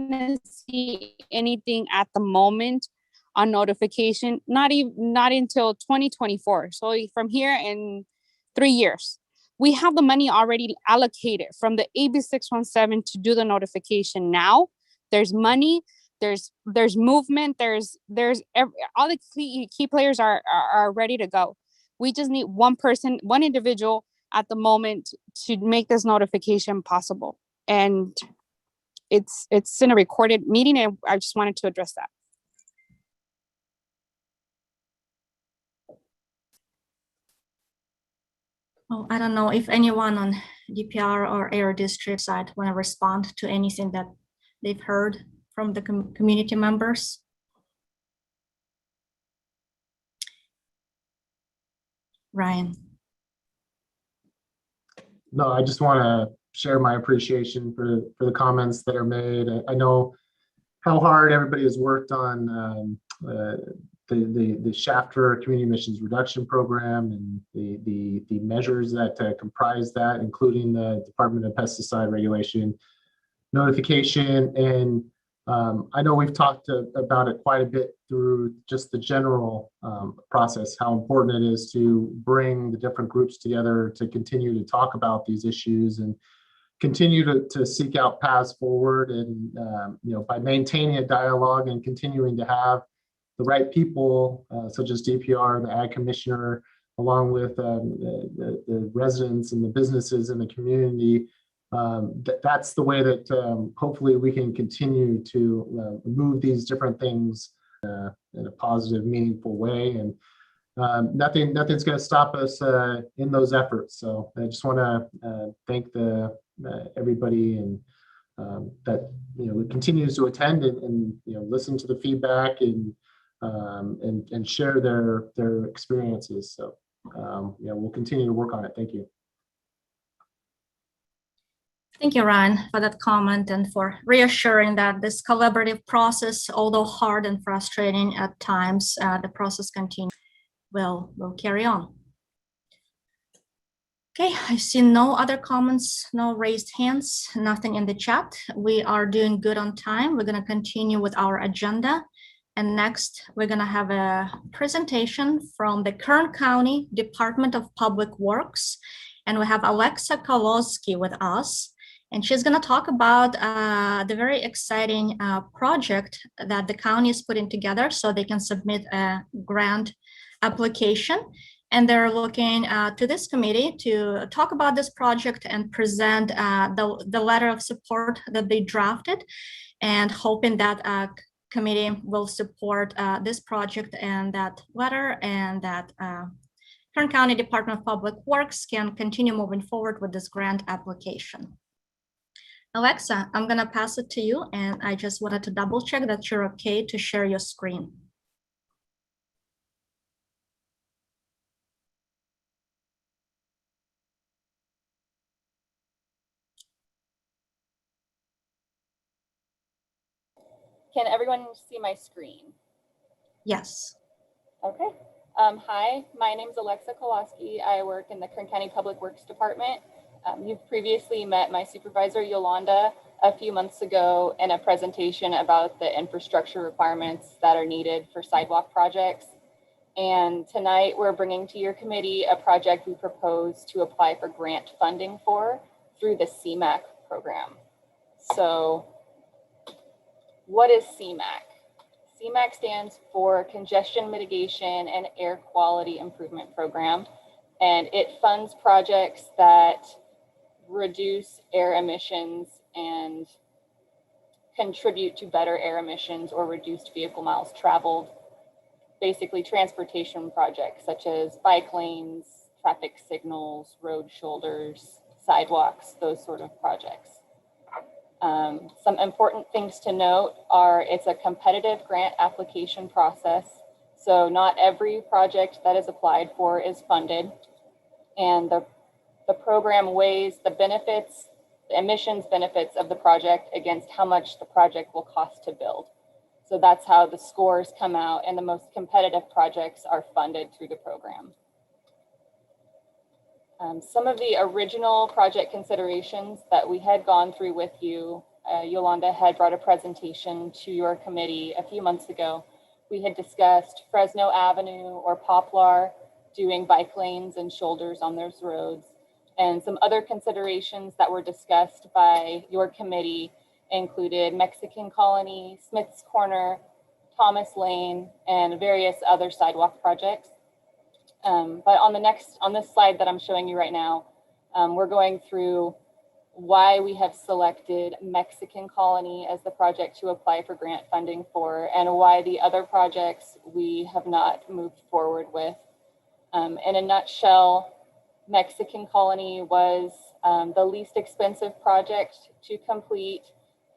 gonna see anything at the moment on notification, not until 2024. So from here in 3 years. We have the money already allocated from the AB 617 to do the notification now. There's money, there's movement, there's all the key players are ready to go. We just need one person, one individual at the moment to make this notification possible. And it's in a recorded meeting, and I just wanted to address that. Oh, I don't know if anyone on DPR or Air District side want to respond to anything that they've heard from the community members. Ryan. No, I just want to share my appreciation for the comments that are made. I know how hard everybody has worked on the Shafter Community Emissions Reduction Program and the measures that comprise that, including the Department of Pesticide Regulation notification. And I know we've talked about it quite a bit through just the general process, how important it is to bring the different groups together to continue to talk about these issues and continue to seek out paths forward. And you know, by maintaining a dialogue and continuing to have the right people, such as DPR, the Ag Commissioner, along with the residents and the businesses in the community, that's the way that hopefully we can continue to move these different things in a positive, meaningful way. And nothing's going to stop us in those efforts. So I just want to thank everybody and that continues to attend and listen to the feedback and share their experiences. So we'll continue to work on it. Thank you. Thank you, Ryan, for that comment and for reassuring that this collaborative process, although hard and frustrating at times, the process continues. Will carry on. Okay, I see no other comments, no raised hands, nothing in the chat. We are doing good on time. We're going to continue with our agenda. And next, we're going to have a presentation from the Kern County Department of Public Works. And we have Alexa Kowalski with us. And she's going to talk about the very exciting project that the county is putting together so they can submit a grant application. And they're looking to this committee to talk about this project and present the letter of support that they drafted, and hoping that committee will support this project and that letter, and that Kern County Department of Public Works can continue moving forward with this grant application. Alexa, I'm going to pass it to you, and I just wanted to double check that you're okay to share your screen. Can everyone see my screen? Yes. Okay. Hi, my name is Alexa Kowalski. I work in the Kern County Public Works Department. You've previously met my supervisor, Yolanda, a few months ago in a presentation about the infrastructure requirements that are needed for sidewalk projects. And tonight we're bringing to your committee a project we propose to apply for grant funding for through the CMAQ program. So what is CMAQ? CMAQ stands for Congestion Mitigation and Air Quality Improvement Program, and it funds projects that reduce air emissions and contribute to better air emissions or reduced vehicle miles traveled. Basically transportation projects such as bike lanes, traffic signals, road shoulders, sidewalks, those sort of projects. Some important things to note are it's a competitive grant application process. So not every project that is applied for is funded. And the program weighs the benefits, the emissions benefits of the project against how much the project will cost to build. So that's how the scores come out, and the most competitive projects are funded through the program. Some of the original project considerations that we had gone through with you, Yolanda had brought a presentation to your committee a few months ago. We had discussed Fresno Avenue or Poplar doing bike lanes and shoulders on those roads. And some other considerations that were discussed by your committee included Mexican Colony, Smith's Corner, Thomas Lane, and various other sidewalk projects. But on this slide that I'm showing you right now, we're going through why we have selected Mexican Colony as the project to apply for grant funding for, and why the other projects we have not moved forward with. In a nutshell, Mexican Colony was the least expensive project to complete,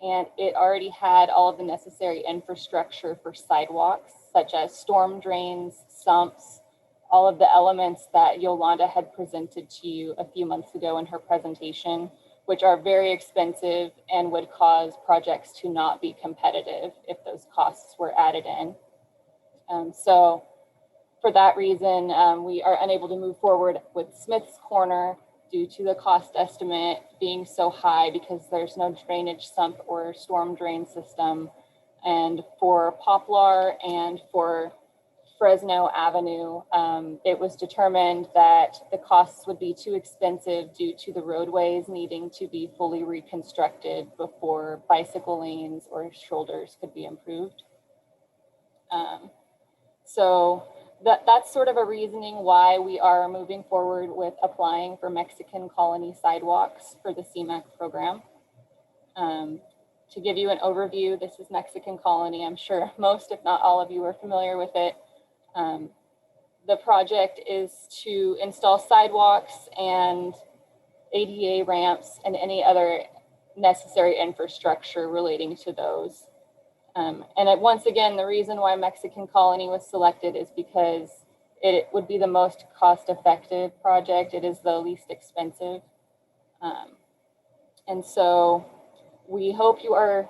and it already had all of the necessary infrastructure for sidewalks, such as storm drains, sumps, all of the elements that Yolanda had presented to you a few months ago in her presentation, which are very expensive and would cause projects to not be competitive if those costs were added in. So for that reason, we are unable to move forward with Smith's Corner due to the cost estimate being so high because there's no drainage sump or storm drain system. And for Poplar and for Fresno Avenue, it was determined that the costs would be too expensive due to the roadways needing to be fully reconstructed before bicycle lanes or shoulders could be improved. So that's sort of a reasoning why we are moving forward with applying for Mexican Colony sidewalks for the CMAQ program. To give you an overview, this is Mexican Colony. I'm sure most, if not all of you are familiar with it. The project is to install sidewalks and ADA ramps and any other necessary infrastructure relating to those. Once again, the reason why Mexican Colony was selected is because it would be the most cost-effective project. It is the least expensive. And so we hope you are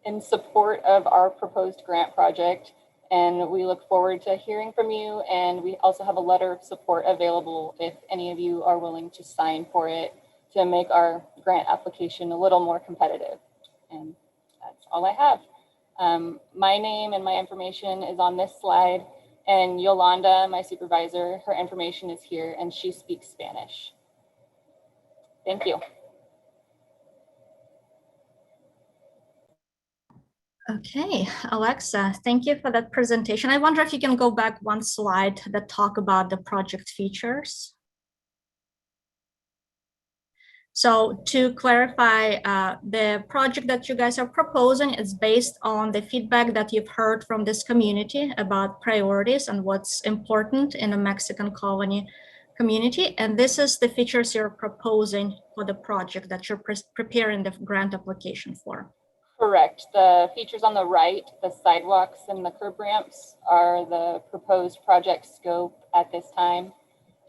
in support of our proposed grant project, and we look forward to hearing from you. And we also have a letter of support available if any of you are willing to sign for it to make our grant application a little more competitive. And that's all I have. My name and my information is on this slide, and Yolanda, my supervisor, her information is here, and she speaks Spanish. Thank you. Okay, Alexa, thank you for that presentation. I wonder if you can go back one slide that talk about the project features. So to clarify, the project that you guys are proposing is based on the feedback that you've heard from this community about priorities and what's important in the Mexican colony community. And this is the features you're proposing for the project that you're preparing the grant application for. Correct. The features on the right, the sidewalks and the curb ramps, are the proposed project scope at this time.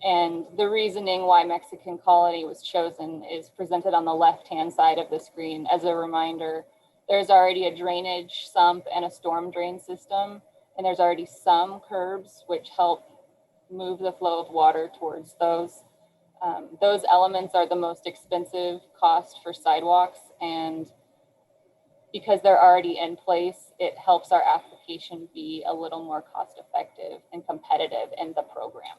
And the reasoning why Mexican Colony was chosen is presented on the left-hand side of the screen. As a reminder, there's already a drainage sump and a storm drain system, and there's already some curbs which help move the flow of water towards those. Those elements are the most expensive cost for sidewalks, and because they're already in place, it helps our application be a little more cost effective and competitive in the program.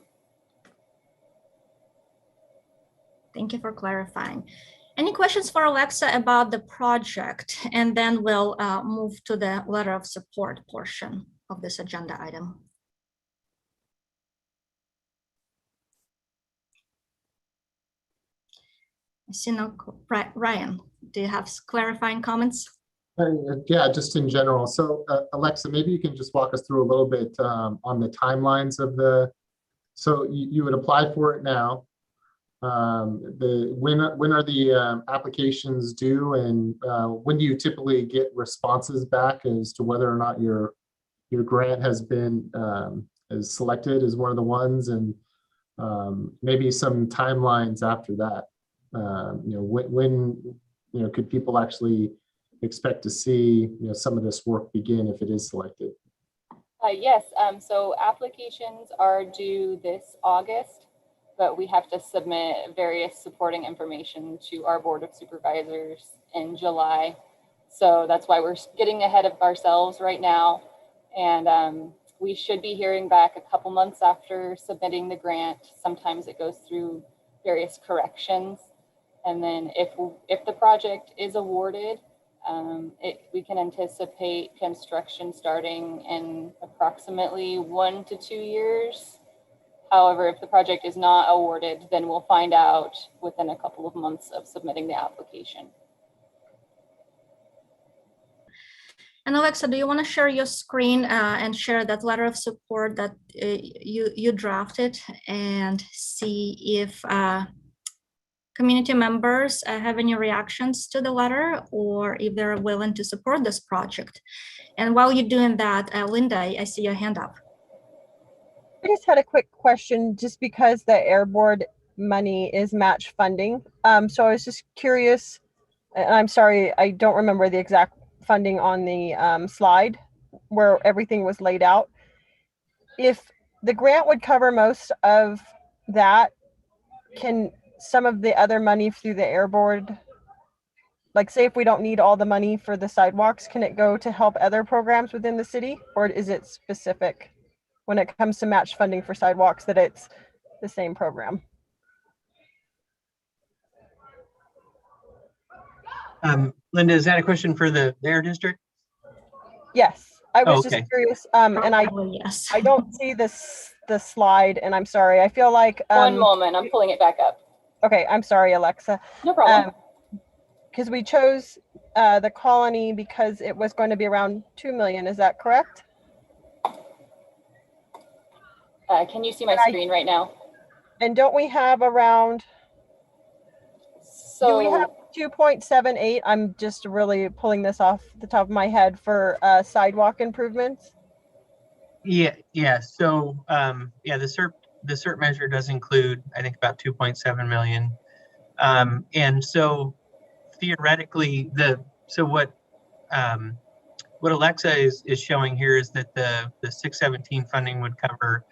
Thank you for clarifying. Any questions for Alexa about the project? And then we'll move to the letter of support portion of this agenda item. I see no, Ryan, do you have clarifying comments? Yeah, just in general. So Alexa, maybe you can just walk us through a little bit on the timelines of the, so you would apply for it now. When are the applications due, and when do you typically get responses back as to whether or not your grant has been is selected as one of the ones, and maybe some timelines after that? When could people actually expect to see some of this work begin if it is selected? Yes, so applications are due this August, but we have to submit various supporting information to our Board of Supervisors in July. So that's why we're getting ahead of ourselves right now. And we should be hearing back a couple months after submitting the grant. Sometimes it goes through various corrections. And then if the project is awarded, we can anticipate construction starting in approximately 1 to 2 years. However, if the project is not awarded, then we'll find out within a couple of months of submitting the application. And Alexa, do you want to share your screen and share that letter of support that you drafted, and see if community members have any reactions to the letter, or if they're willing to support this project? And while you're doing that, Linda, I see your hand up. I just had a quick question, just because the Air Board money is match funding. So I was just curious, and I'm sorry, I don't remember the exact funding on the slide where everything was laid out. If the grant would cover most of that, can some of the other money through the Air Board, like say if we don't need all the money for the sidewalks, can it go to help other programs within the city, or is it specific when it comes to match funding for sidewalks that it's the same program? Linda, is that a question for the Air District? Yes, I was okay. just curious, and I don't see the slide, and I'm sorry. I feel like one moment, I'm pulling it back up. Okay, I'm sorry, Alexa. No problem. Because we chose the colony because it was going to be around 2 million. Is that correct? Can you see my screen right now? And don't we have around? So do we have 2.78? I'm just really pulling this off the top of my head for sidewalk improvements. Yeah. So yeah, the CERT measure does include, I think, about 2.7 million. And so theoretically, what Alexa is showing here is that the 617 funding would cover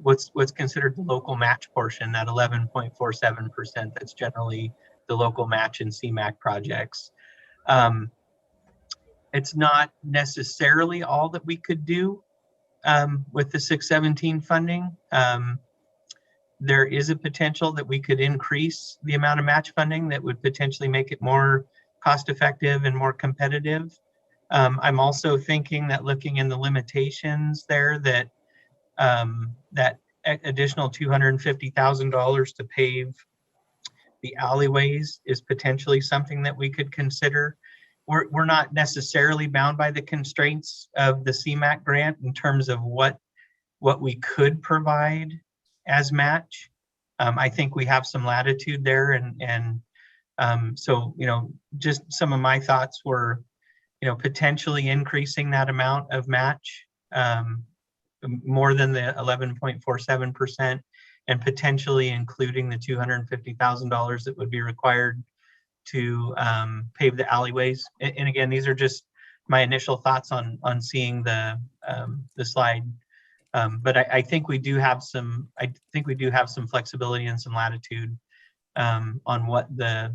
what's considered the local match portion, that 11.47%. That's generally the local match in CMAQ projects. It's not necessarily all that we could do with the 617 funding. There is a potential that we could increase the amount of match funding that would potentially make it more cost effective and more competitive. I'm also thinking that looking in the limitations there, that that additional $250,000 to pave the alleyways is potentially something that we could consider. We're not necessarily bound by the constraints of the CMAQ grant in terms of what we could provide as match. I think we have some latitude there, and so, you know, just some of my thoughts were, you know, potentially increasing that amount of match more than the 11.47%, and potentially including the $250,000 that would be required to pave the alleyways. And again, these are just my initial thoughts on seeing the slide. But I think we do have some. I think we do have some flexibility and some latitude on what the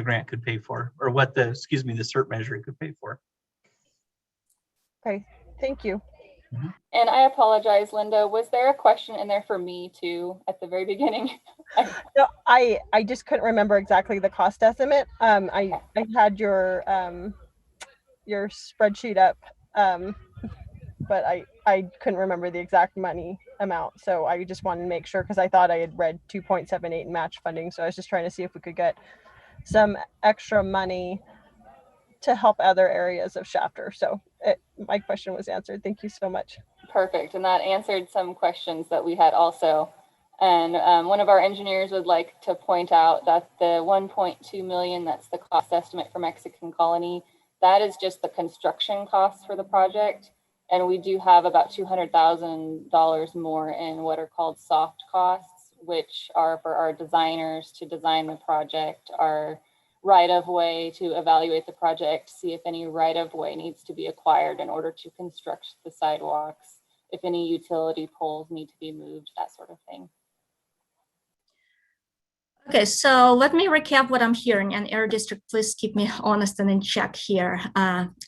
grant could pay for, or what the CERT measure could pay for. Okay, thank you. And I apologize, Linda, was there a question in there for me too at the very beginning? No, I just couldn't remember exactly the cost estimate. I had your spreadsheet up, but I couldn't remember the exact money amount. So I just wanted to make sure, because I thought I had read 2.78 in match funding. So I was just trying to see if we could get some extra money to help other areas of Shafter. So my question was answered. Thank you so much. Perfect. And that answered some questions that we had also. And one of our engineers would like to point out that the 1.2 million, that's the cost estimate for Mexican Colony, that is just the construction costs for the project. And we do have about $200,000 more in what are called soft costs, which are for our designers to design the project, our right-of-way to evaluate the project, see if any right-of-way needs to be acquired in order to construct the sidewalks, if any utility poles need to be moved, that sort of thing. Okay, so let me recap what I'm hearing, and Air District, please keep me honest and in check here.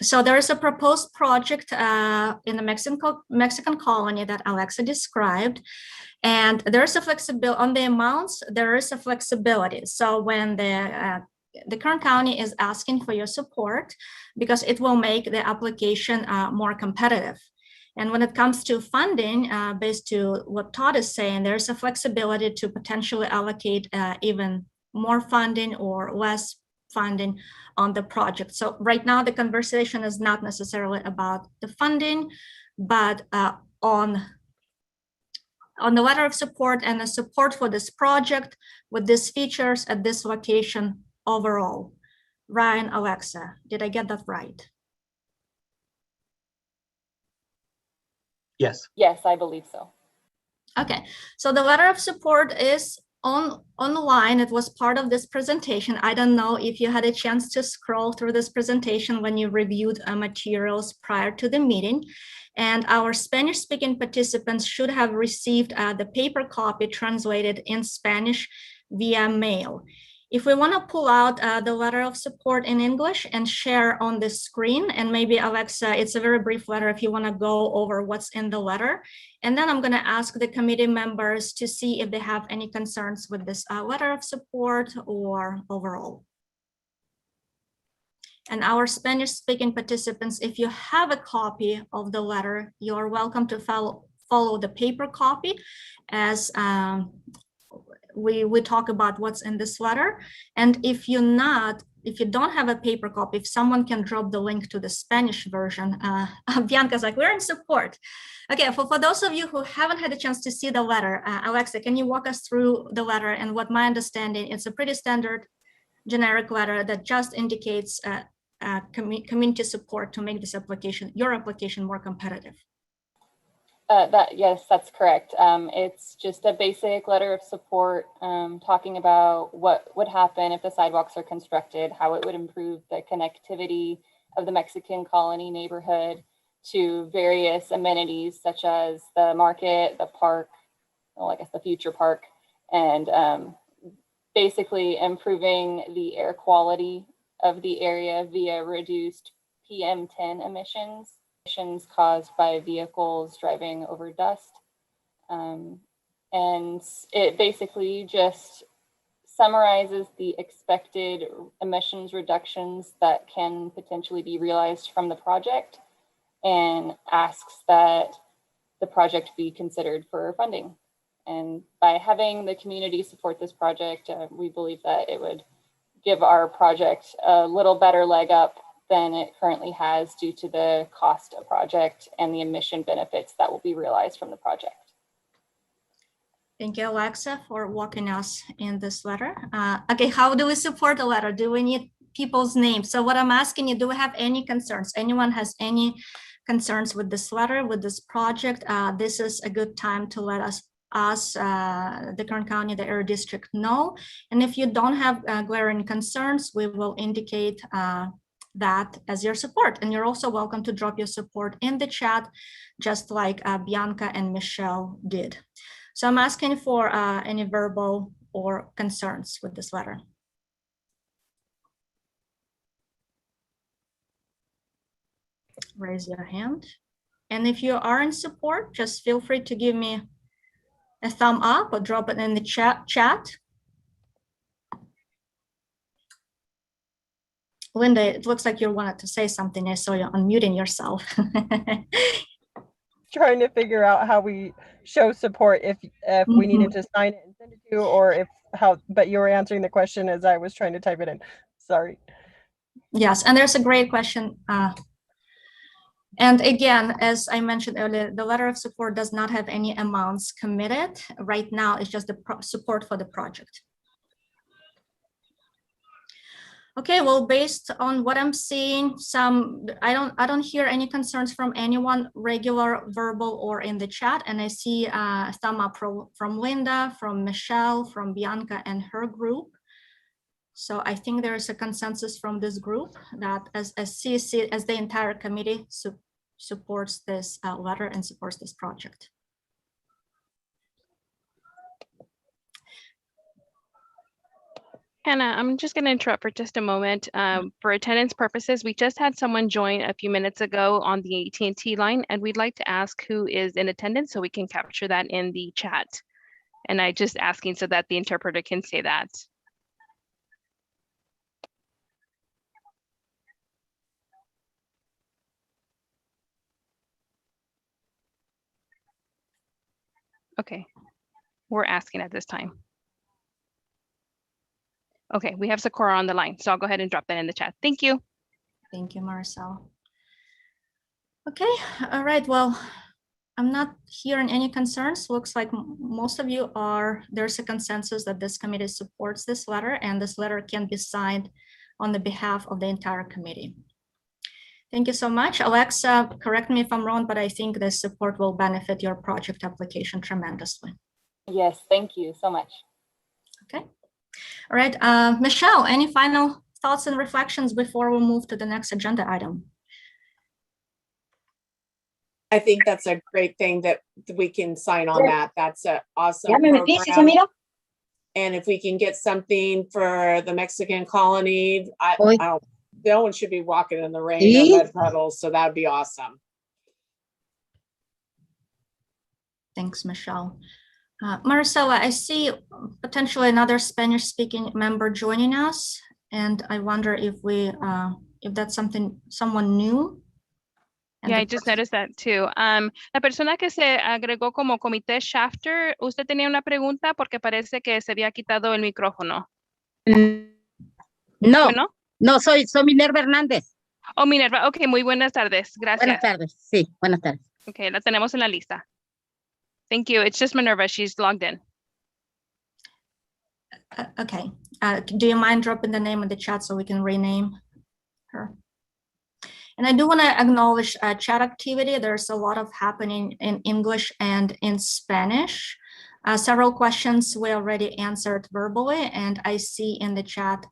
So there is a proposed project in the Mexican Colony that Alexa described, and there's a flexibility on the amounts. There is a flexibility. So when the Kern County is asking for your support, because it will make the application more competitive. And when it comes to funding, based to what Todd is saying, there's a flexibility to potentially allocate even more funding or less funding on the project. So right now, the conversation is not necessarily about the funding, but on the letter of support and the support for this project with these features at this location overall. Ryan, Alexa, did I get that right? Yes. Yes, I believe so. Okay, so the letter of support is on the line. It was part of this presentation. I don't know if you had a chance to scroll through this presentation when you reviewed materials prior to the meeting. And our Spanish-speaking participants should have received the paper copy translated in Spanish via mail. If we want to pull out the letter of support in English and share on the screen, and maybe Alexa, it's a very brief letter if you want to go over what's in the letter. And then I'm going to ask the committee members to see if they have any concerns with this letter of support or overall. And our Spanish-speaking participants, if you have a copy of the letter, you're welcome to follow the paper copy as we talk about what's in this letter. And if you don't have a paper copy, if someone can drop the link to the Spanish version, Bianca's like, we're in support. Okay, for those of you who haven't had a chance to see the letter, Alexa, can you walk us through the letter? And what my understanding, it's a pretty standard generic letter that just indicates community support to make this application, your application, more competitive. Yes, that's correct. It's just a basic letter of support talking about what would happen if the sidewalks are constructed, how it would improve the connectivity of the Mexican colony neighborhood to various amenities such as the market, the park, well, I guess the future park, and basically improving the air quality of the area via reduced PM10 emissions caused by vehicles driving over dust. And it basically just summarizes the expected emissions reductions that can potentially be realized from the project and asks that the project be considered for funding. And by having the community support this project, we believe that it would give our project a little better leg up than it currently has due to the cost of project and the emission benefits that will be realized from the project. Thank you, Alexa, for walking us in this letter. Okay, how do we support the letter? Do we need people's names? So what I'm asking you, do we have any concerns? Anyone has any concerns with this letter, with this project? This is a good time to let us, the Kern County, the Air District know. And if you don't have glaring concerns, we will indicate that as your support. And you're also welcome to drop your support in the chat, just like Bianca and Michelle did. So I'm asking for any verbal or concerns with this letter. Raise your hand. And if you are in support, just feel free to give me a thumb up or drop it in the chat. Linda, it looks like you wanted to say something. I saw you unmuting yourself. Trying to figure out how we show support if we needed to sign it and send it to you, or if how, but you were answering the question as I was trying to type it in. Sorry. Yes, and there's a great question. And again, as I mentioned earlier, the letter of support does not have any amounts committed. Right now, it's just the support for the project. Okay, well, based on what I'm seeing, I don't hear any concerns from anyone, regular, verbal, or in the chat. And I see a thumb up from Linda, from Michelle, from Bianca and her group. So I think there is a consensus from this group that as CC, as the entire committee supports this letter and supports this project. Hannah, I'm just going to interrupt for just a moment. For attendance purposes, we just had someone join a few minutes ago on the AT&T line, and we'd like to ask who is in attendance so we can capture that in the chat. And I just asking so that the interpreter can say that. Okay, we're asking at this time. Okay, we have Sakura on the line, so I'll go ahead and drop that in the chat. Thank you. Thank you, Marcel. Okay, all right, well, I'm not hearing any concerns. Looks like most of you are, there's a consensus that this committee supports this letter, and this letter can be signed on the behalf of the entire committee. Thank you so much. Alexa, correct me if I'm wrong, but I think this support will benefit your project application tremendously. Yes, thank you so much. Okay. All right, Michelle, any final thoughts and reflections before we move to the next agenda item? I think that's a great thing that we can sign on that. That's an awesome program. And if we can get something for the Mexican colony, no one should be walking in the rain or mud puddles, so that'd be awesome. Thanks, Michelle. Maricela, I see potentially another Spanish-speaking member joining us, and I wonder if we, if that's someone new. Yeah, I just noticed that too. La persona que se agregó como comité Shafter, usted tenía una pregunta porque parece que se había quitado el micrófono. No, ¿Bueno? no, soy Minerva Hernández. Oh, Minerva, ok, muy buenas tardes, gracias. Buenas tardes, sí, buenas tardes. Ok, la tenemos en la lista. Thank you, it's just Minerva, she's logged in. Okay, do you mind dropping the name in the chat so we can rename her? And I do want to acknowledge chat activity. There's a lot of happening in English and in Spanish. Several questions we already answered verbally, and I see in the chat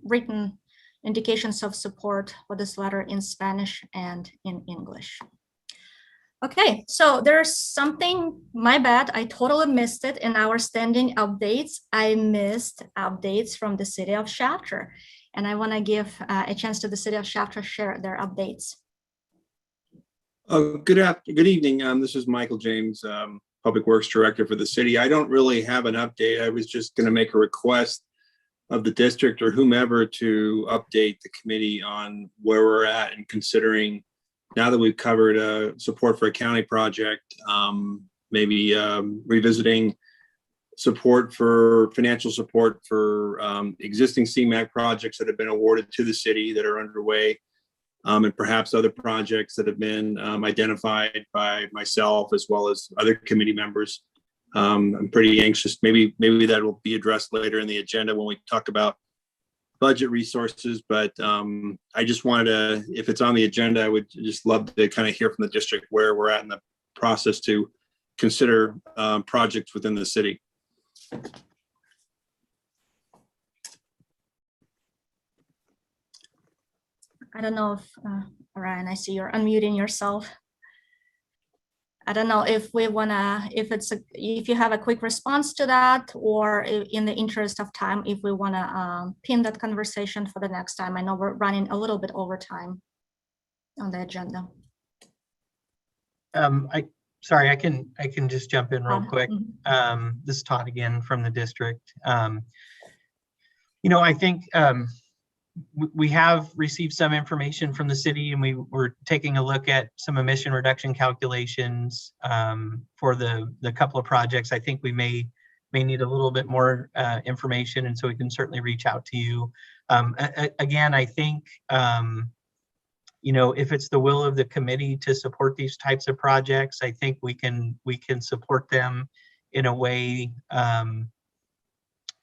written indications of support for this letter in Spanish and in English. Okay, so there's something, my bad, I totally missed it in our standing updates. I missed updates from the city of Shafter, and I want to give a chance to the city of Shafter share their updates. Good evening. This is Michael James, Public Works Director for the city. I don't really have an update. I was just going to make a request of the district or whomever to update the committee on where we're at and considering, now that we've covered support for a county project, maybe revisiting support for financial support for existing CMAQ projects that have been awarded to the city that are underway, and perhaps other projects that have been identified by myself as well as other committee members. I'm pretty anxious. Maybe that will be addressed later in the agenda when we talk about budget resources, but I just wanted to, if it's on the agenda, I would just love to kind of hear from the district where we're at in the process to consider projects within the city. I don't know if, Ryan, I see you're unmuting yourself. I don't know if we wanna, if you have a quick response to that, or in the interest of time, if we wanna pin that conversation for the next time. I know we're running a little bit over time on the agenda. Sorry, I can just jump in real quick. This is Todd again from the district. You know, I think we have received some information from the city, and we were taking a look at some emission reduction calculations for the couple of projects. I think we may need a little bit more information, and so we can certainly reach out to you. Again, I think you know, if it's the will of the committee to support these types of projects, I think we can support them in a way,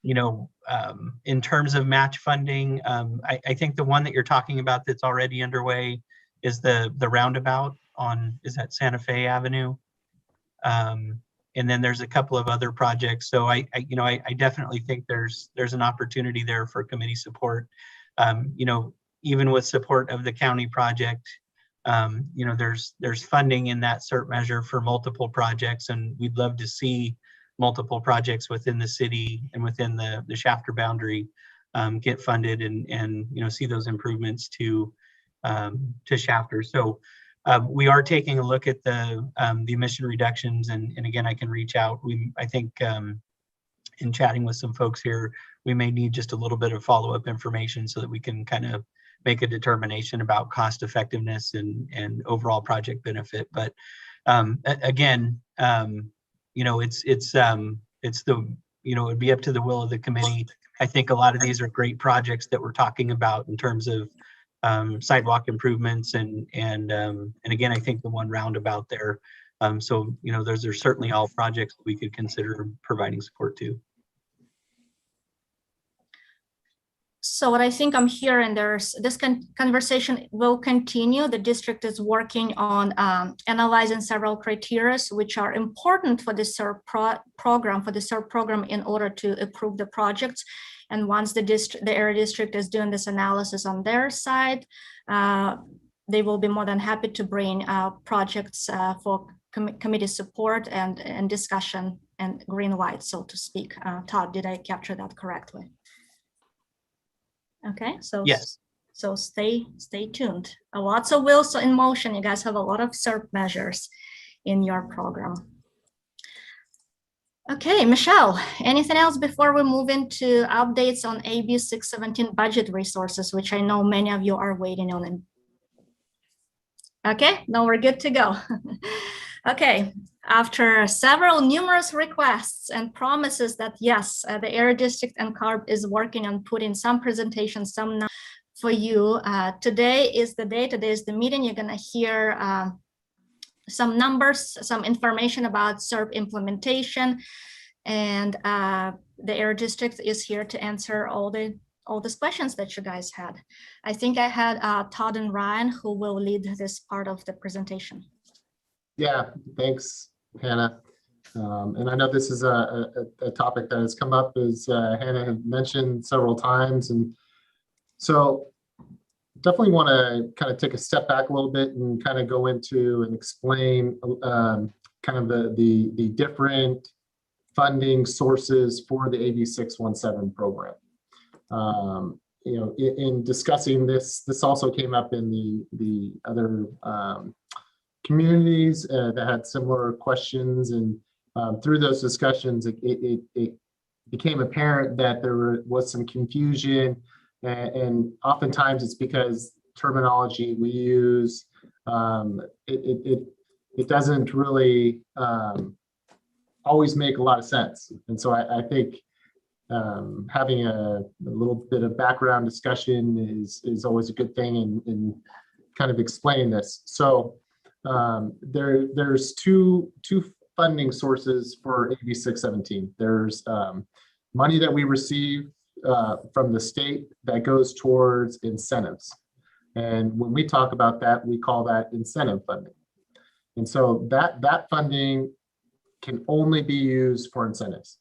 you know, in terms of match funding. I think the one that you're talking about that's already underway is the roundabout on, is that Santa Fe Avenue? And then there's a couple of other projects. So I definitely think there's an opportunity there for committee support. You know, even with support of the county project, you know, there's funding in that CERT measure for multiple projects, and we'd love to see multiple projects within the city and within the Shafter boundary get funded and you know, see those improvements to Shafter. So we are taking a look at the emission reductions, and again, I can reach out. I think in chatting with some folks here, we may need just a little bit of follow-up information so that we can kind of make a determination about cost effectiveness and overall project benefit. But again, you know, it's the, you know, it'd be up to the will of the committee. I think a lot of these are great projects that we're talking about in terms of sidewalk improvements and again, I think the one roundabout there. So, you know, those are certainly all projects that we could consider providing support to. So what I think I'm hearing, this conversation will continue. The district is working on analyzing several criteria which are important for the CERT program, in order to approve the projects. And once the area district is doing this analysis on their side, they will be more than happy to bring projects for committee support and discussion and green light, so to speak. Todd, did I capture that correctly? Okay, so yes. So stay tuned. Lots of wheels in motion. You guys have a lot of CERT measures in your program. Okay, Michelle, anything else before we move into updates on AB 617 budget resources, which I know many of you are waiting on? Okay, no, we're good to go. Okay, after numerous requests and promises that yes, the area district and CARB is working on putting some presentations, some for you. Today is the day, today is the meeting. You're gonna hear some numbers, some information about CERB implementation, and the area district is here to answer all the all these questions that you guys had. I think I had Todd and Ryan who will lead this part of the presentation. Yeah, thanks, Hannah. And I know this is a topic that has come up, as Hannah had mentioned several times. And so definitely want to kind of take a step back a little bit and kind of go into and explain kind of the different funding sources for the AB 617 program. You know, in discussing this also came up in the other communities that had similar questions, and through those discussions, it became apparent that there was some confusion, and oftentimes it's because terminology we use, it doesn't really always make a lot of sense. And so I think having a little bit of background discussion is always a good thing in kind of explaining this. So there's two funding sources for AB 617. There's money that we receive from the state that goes towards incentives. And when we talk about that, we call that incentive funding. And so that funding can only be used for incentives.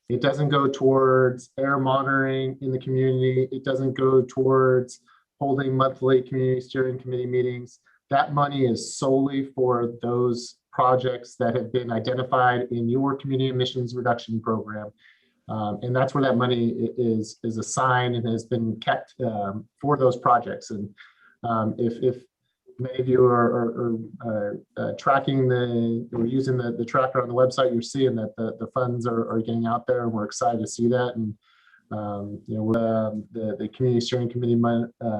It doesn't go towards air monitoring in the community. It doesn't go towards holding monthly community steering committee meetings. That money is solely for those projects that have been identified in your community emissions reduction program. And that's where that money is assigned and has been kept for those projects. And if many of you are tracking or using the tracker on the website, you're seeing that the funds are getting out there, and we're excited to see that. And you know, the community steering committee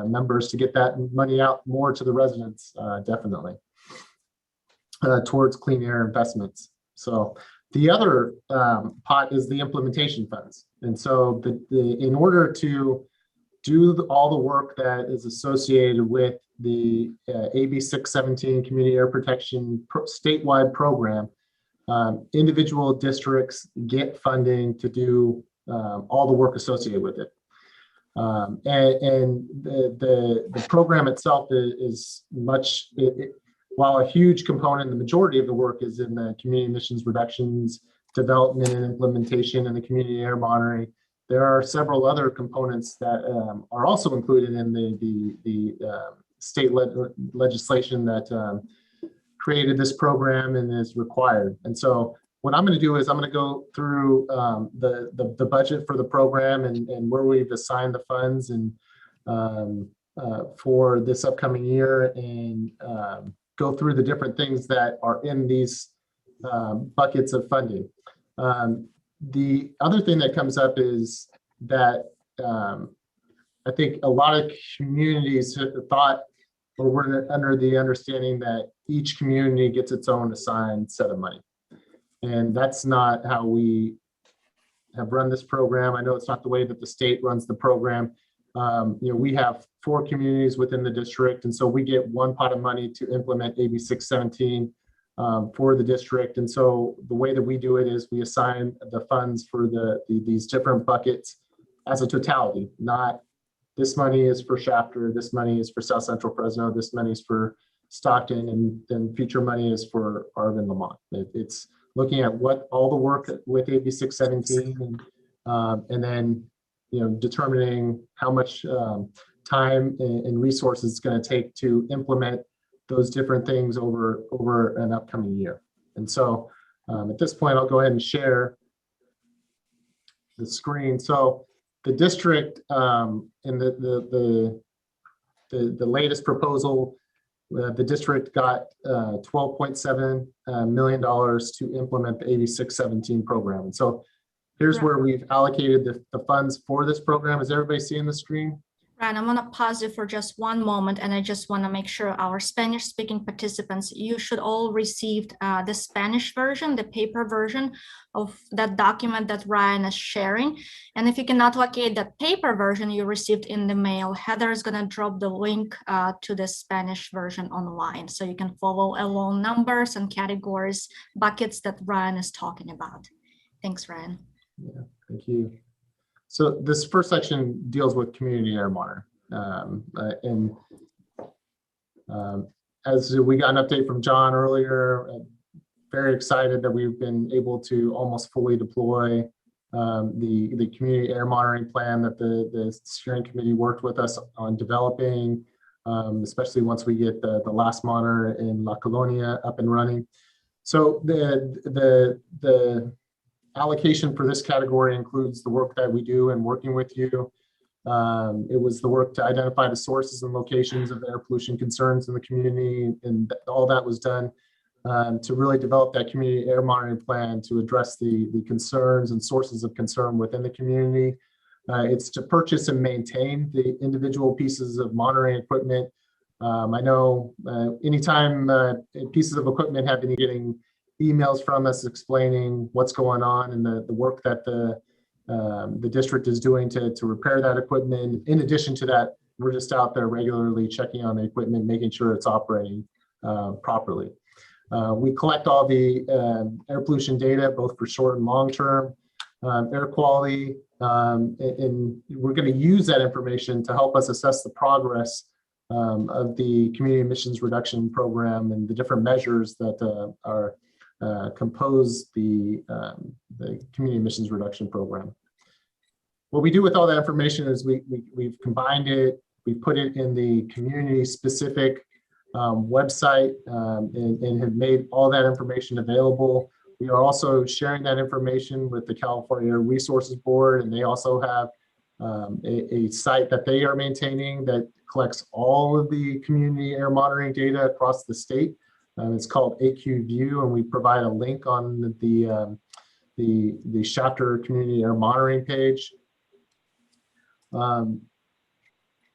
members to get that money out more to the residents, definitely towards clean air investments. So the other pot is the implementation funds. And so in order to do all the work that is associated with the AB 617 Community Air Protection statewide program, individual districts get funding to do all the work associated with it. And the program itself is much, while a huge component, the majority of the work is in the community emissions reductions, development and implementation, and the community air monitoring. There are several other components that are also included in the state legislation that created this program and is required. And so what I'm going to do is I'm going to go through the budget for the program and where we've assigned the funds and for this upcoming year, and go through the different things that are in these buckets of funding. The other thing that comes up is that I think a lot of communities thought, or were under the understanding that each community gets its own assigned set of money. And that's not how we have run this program. I know it's not the way that the state runs the program. You know, we have 4 communities within the district, and so we get one pot of money to implement AB 617 for the district. And so the way that we do it is we assign the funds for these different buckets as a totality, not this money is for Shafter, this money is for South Central Fresno, this money is for Stockton, and then future money is for Arvin Lamont. It's looking at what all the work with AB 617 and then, you know, determining how much time and resources it's going to take to implement those different things over an upcoming year. And so at this point, I'll go ahead and share the screen. So the district in the latest proposal, the district got $12.7 million to implement the AB 617 program. And so here's where we've allocated the funds for this program. Is everybody seeing the screen? Ryan, I'm going to pause you for just one moment, and I just want to make sure our Spanish-speaking participants, you should all receive the Spanish version, the paper version of that document that Ryan is sharing. And if you cannot locate the paper version you received in the mail, Heather is going to drop the link to the Spanish version online, so you can follow along numbers and categories, buckets that Ryan is talking about. Thanks, Ryan. Yeah, thank you. So this first section deals with community air monitor. As we got an update from John earlier, very excited that we've been able to almost fully deploy the community air monitoring plan that the steering committee worked with us on developing, especially once we get the last monitor in La Colonia up and running. So the allocation for this category includes the work that we do in working with you. It was the work to identify the sources and locations of air pollution concerns in the community, and all that was done to really develop that community air monitoring plan to address the concerns and sources of concern within the community. It's to purchase and maintain the individual pieces of monitoring equipment. I know anytime pieces of equipment have been getting emails from us explaining what's going on and the work that the district is doing to repair that equipment. In addition to that, we're just out there regularly checking on the equipment, making sure it's operating properly. We collect all the air pollution data, both for short and long-term air quality, and we're going to use that information to help us assess the progress of the community emissions reduction program and the different measures that are compose the community emissions reduction program. What we do with all that information is we've combined it, we put it in the community-specific website and have made all that information available. We are also sharing that information with the California Air Resources Board, and they also have a site that they are maintaining that collects all of the community air monitoring data across the state. It's called AQView, and we provide a link on the Shafter Community Air Monitoring page.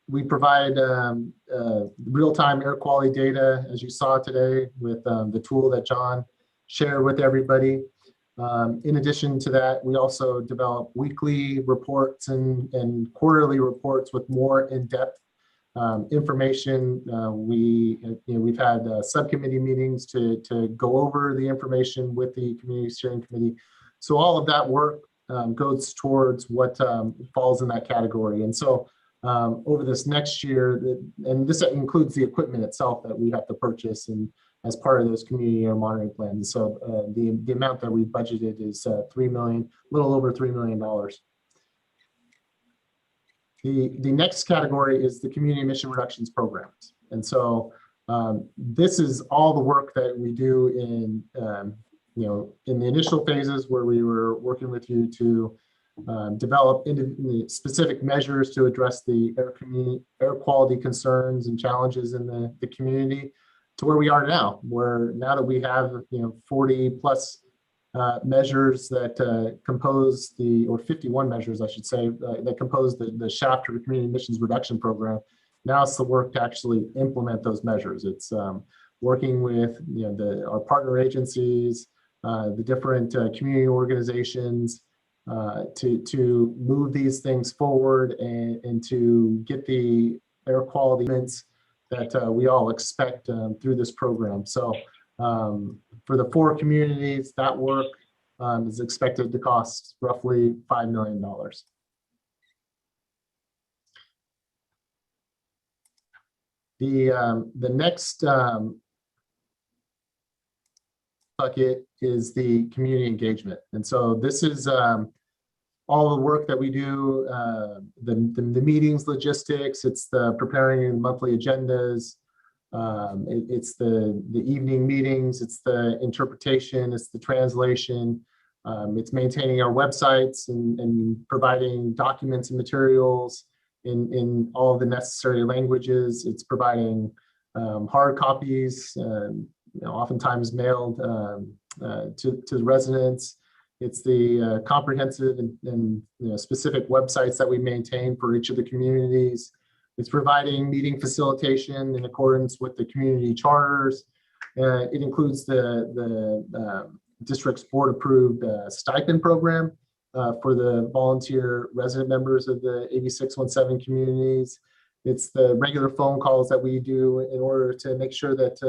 We provide real-time air quality data, as you saw today, with the tool that John shared with everybody. In addition to that, we also develop weekly reports and quarterly reports with more in-depth information. We've had subcommittee meetings to go over the information with the community steering committee. So all of that work goes towards what falls in that category. And so over this next year, and this includes the equipment itself that we have to purchase and as part of those community air monitoring plans. So the amount that we budgeted is $3 million, a little over $3 million. The next category is the community emission reductions programs. And so this is all the work that we do in the initial phases where we were working with you to develop specific measures to address the air quality concerns and challenges in the community, to where we are now, where now that we have 40 plus measures that compose or 51 measures, I should say, that compose the Shafter Community Emissions Reduction Program. Now it's the work to actually implement those measures. It's working with our partner agencies, the different community organizations to move these things forward and to get the air quality events that we all expect through this program. So for the 4 communities, that work is expected to cost roughly $5 million. The next bucket is the community engagement. And so this is all the work that we do, the meetings, logistics, it's the preparing monthly agendas, it's the evening meetings, it's the interpretation, it's the translation, it's maintaining our websites and providing documents and materials in all of the necessary languages. It's providing hard copies, oftentimes mailed to the residents. It's the comprehensive and specific websites that we maintain for each of the communities. It's providing meeting facilitation in accordance with the community charters. It includes the district's board-approved stipend program for the volunteer resident members of the AB 617 communities. It's the regular phone calls that we do in order to make sure that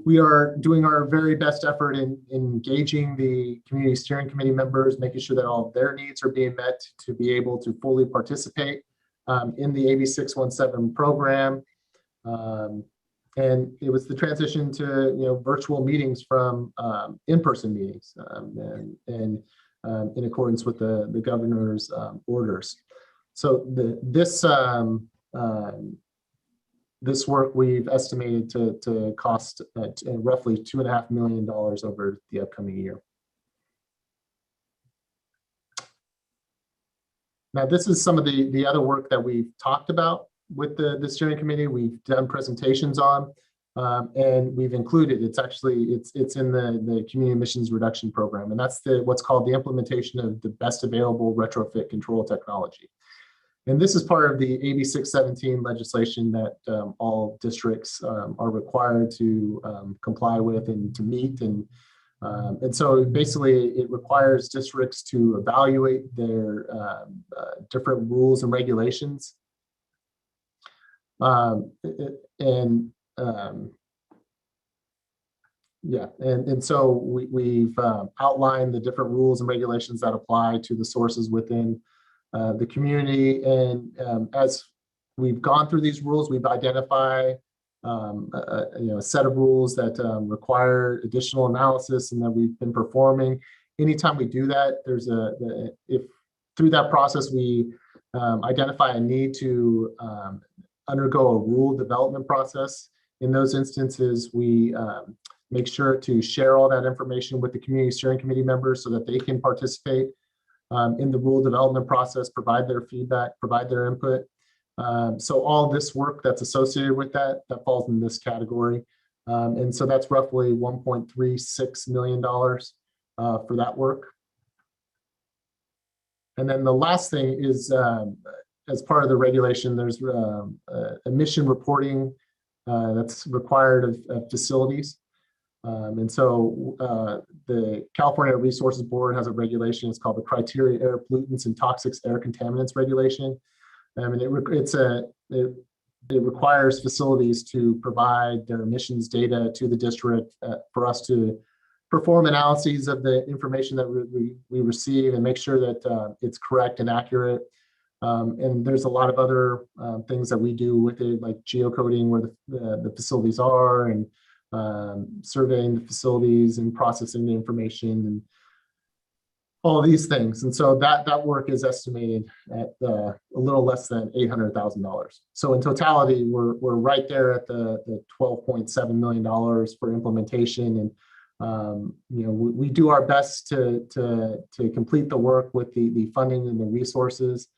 We are doing our very best effort in engaging the community steering committee members, making sure that all of their needs are being met to be able to fully participate in the AB 617 program. And it was the transition to virtual meetings from in-person meetings, and in accordance with the governor's orders. So this work we've estimated to cost roughly $2.5 million over the upcoming year. Now, this is some of the other work that we've talked about with the steering committee. We've done presentations on, and we've included. It's in the community emissions reduction program, and that's what's called the implementation of the best available retrofit control technology. And this is part of the AB 617 legislation that all districts are required to comply with and to meet. And so basically it requires districts to evaluate their different rules and regulations. And so we've outlined the different rules and regulations that apply to the sources within the community. And as we've gone through these rules, we've identified a set of rules that require additional analysis and that we've been performing. Anytime we do that, if through that process we identify a need to undergo a rule development process. In those instances, we make sure to share all that information with the community steering committee members so that they can participate in the rule development process, provide their feedback, provide their input. So all this work that's associated with that falls in this category. And so that's roughly $1.36 million for that work. And then the last thing is, as part of the regulation, there's emission reporting that's required of facilities. And so the California Resources Board has a regulation. It's called the Criteria Air Pollutants and Toxic Air Contaminants Regulation. And it requires facilities to provide their emissions data to the district for us to perform analyses of the information that we receive and make sure that it's correct and accurate. And there's a lot of other things that we do with it, like geocoding where the facilities are, and surveying the facilities and processing the information and all these things. And so that work is estimated at a little less than $800,000. So in totality, we're right there at the $12.7 million for implementation. And we do our best to complete the work with the funding and the resources.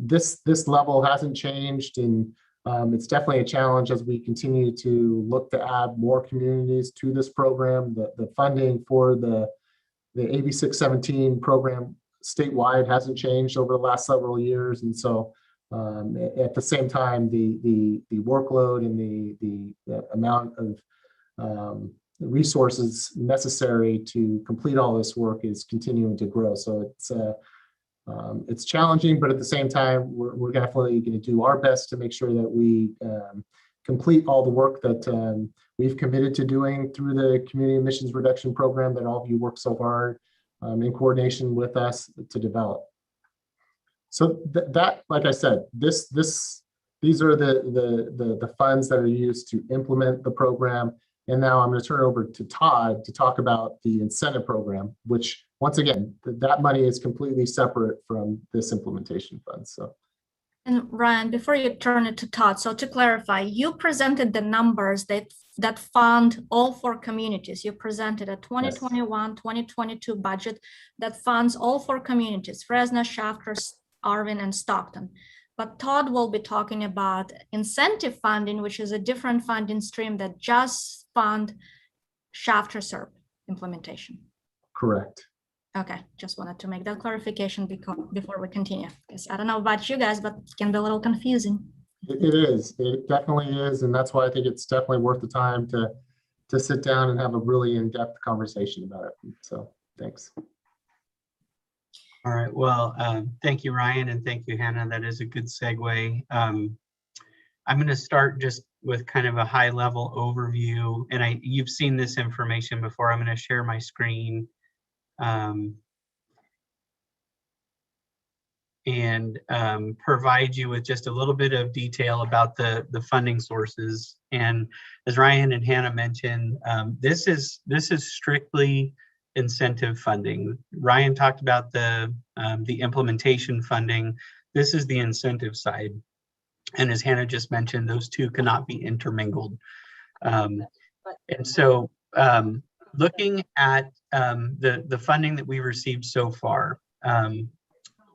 This level hasn't changed, and it's definitely a challenge as we continue to look to add more communities to this program. The funding for the AB 617 program statewide hasn't changed over the last several years, and so at the same time, the workload and the amount of resources necessary to complete all this work is continuing to grow. So it's challenging, but at the same time, we're definitely going to do our best to make sure that we complete all the work that we've committed to doing through the community emissions reduction program that all of you work so hard in coordination with us to develop. So that, like I said, these are the funds that are used to implement the program. And now I'm going to turn it over to Todd to talk about the incentive program, which once again, that money is completely separate from this implementation fund. So. And Ryan, before you turn it to Todd, so to clarify, you presented the numbers that fund all four communities. You presented a 2021, 2022 budget that funds all four communities: Fresno, Shafter, Arvin, and Stockton. But Todd will be talking about incentive funding, which is a different funding stream that just fund Shafter SERP implementation. Correct. Okay, just wanted to make that clarification before we continue, because I don't know about you guys, but it can be a little confusing. It is. It definitely is, and that's why I think it's definitely worth the time to sit down and have a really in-depth conversation about it. So, thanks. All right. Well, thank you, Ryan, and thank you, Hannah. That is a good segue. I'm going to start just with kind of a high level overview, and you've seen this information before. I'm going to share my screen and provide you with just a little bit of detail about the funding sources. And as Ryan and Hannah mentioned, this is strictly incentive funding. Ryan talked about the implementation funding. This is the incentive side. And as Hannah just mentioned, those two cannot be intermingled. And so looking at the funding that we received so far,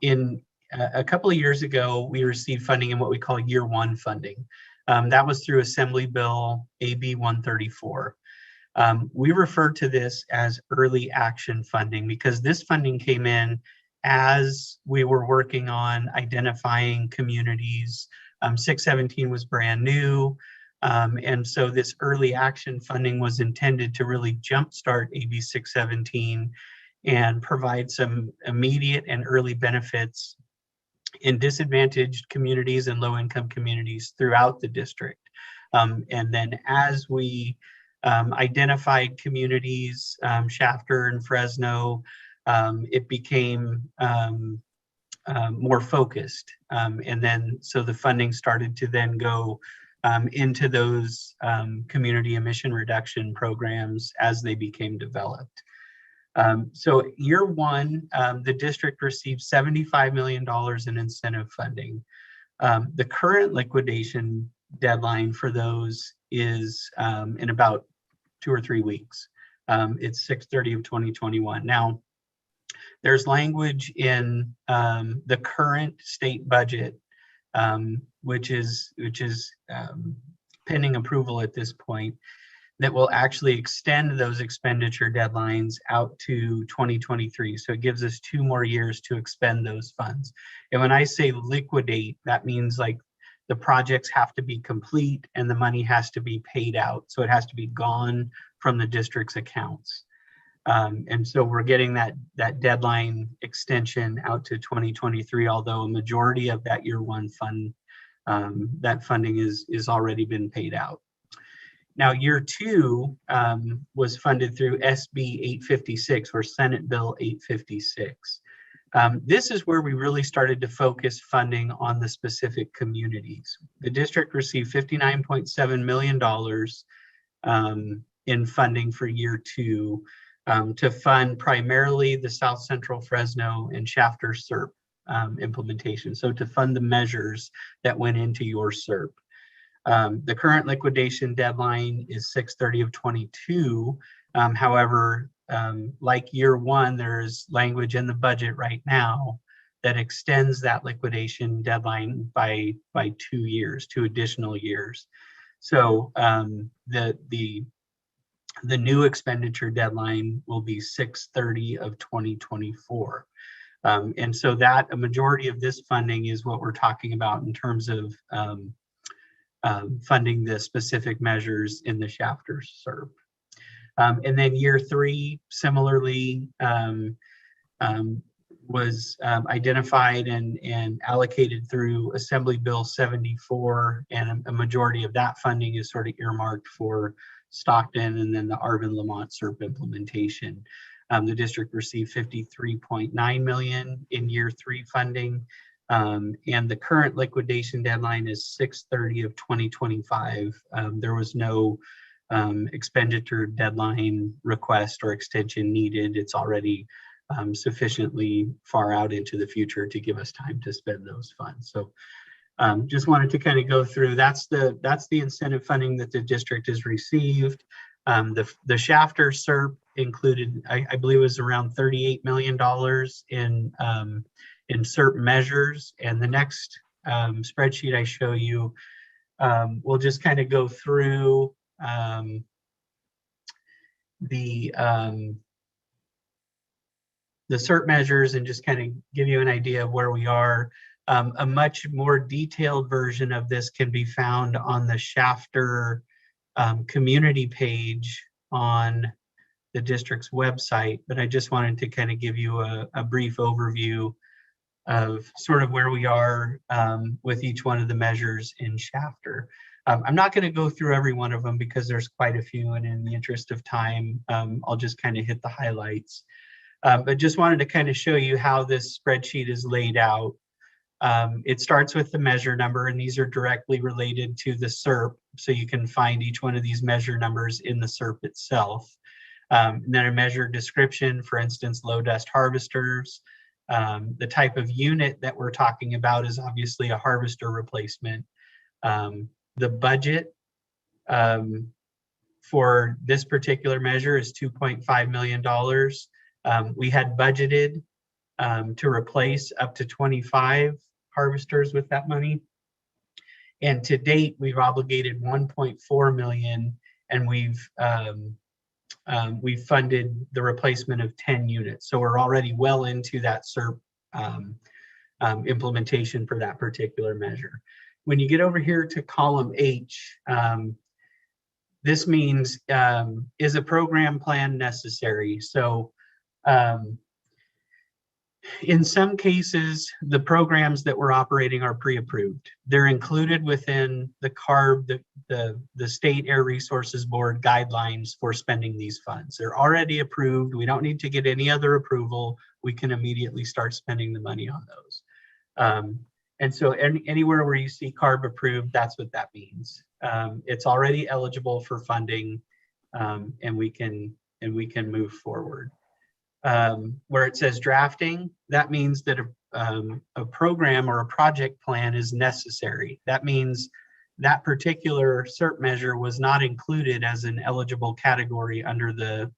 in a couple of years ago, we received funding in what we call year one funding. That was through Assembly Bill AB 134. We refer to this as early action funding because this funding came in as we were working on identifying communities. 617 was brand new. And so this early action funding was intended to really jumpstart AB 617 and provide some immediate and early benefits in disadvantaged communities and low-income communities throughout the district. And then as we identified communities, Shafter and Fresno, it became more focused. And then so the funding started to then go into those community emission reduction programs as they became developed. So year one, the district received $75 million in incentive funding. The current liquidation deadline for those is in about 2 or 3 weeks. It's 6/30 of 2021. Now, there's language in the current state budget, which is pending approval at this point, that will actually extend those expenditure deadlines out to 2023. So it gives us 2 more years to expend those funds. And when I say liquidate, that means like the projects have to be complete and the money has to be paid out. So it has to be gone from the district's accounts. And so we're getting that deadline extension out to 2023, although a majority of that year one fund, that funding is already been paid out. Now, year two was funded through SB 856 or Senate Bill 856. This is where we really started to focus funding on the specific communities. The district received $59.7 million in funding for year two to fund primarily the South Central Fresno and Shafter SERP implementation. So to fund the measures that went into your SERP. The current liquidation deadline is 6/30 of 22. However, like year one, there's language in the budget right now that extends that liquidation deadline by 2 years, 2 additional years. So the new expenditure deadline will be 6/30 of 2024. And so that a majority of this funding is what we're talking about in terms of funding the specific measures in the Shafter SERP. And then year three, similarly, was identified and allocated through Assembly Bill 74, and a majority of that funding is sort of earmarked for Stockton and then the Arvin-Lamont SERP implementation. The district received $53.9 million in year three funding. And the current liquidation deadline is 6/30 of 2025. There was no expenditure deadline request or extension needed. It's already sufficiently far out into the future to give us time to spend those funds. So just wanted to kind of go through, that's the incentive funding that the district has received. The Shafter SERP included, I believe it was around $38 million in SERP measures. And the next spreadsheet I show you, we'll just kind of go through the SERP measures and just kind of give you an idea of where we are. A much more detailed version of this can be found on the Shafter community page on the district's website, but I just wanted to kind of give you a brief overview sort of where we are with each one of the measures in Shafter. I'm not going to go through every one of them because there's quite a few, and in the interest of time, I'll just kind of hit the highlights. But just wanted to kind of show you how this spreadsheet is laid out. It starts with the measure number, and these are directly related to the SERP, so you can find each one of these measure numbers in the SERP itself. And then a measure description, for instance, low dust harvesters. The type of unit that we're talking about is obviously a harvester replacement. The budget for this particular measure is $2.5 million. We had budgeted to replace up to 25 harvesters with that money. And to date, we've obligated 1.4 million, and we've funded the replacement of 10 units. So we're already well into that SERP implementation for that particular measure. When you get over here to column H, this means, is a program plan necessary? So in some cases, the programs that we're operating are pre-approved. They're included within the CARB, the State Air Resources Board guidelines for spending these funds. They're already approved. We don't need to get any other approval. We can immediately start spending the money on those. And so anywhere where you see CARB approved, that's what that means. It's already eligible for funding, and we can move forward. Where it says drafting, that means that a program or a project plan is necessary. That means that particular SERP measure was not included as an eligible category under the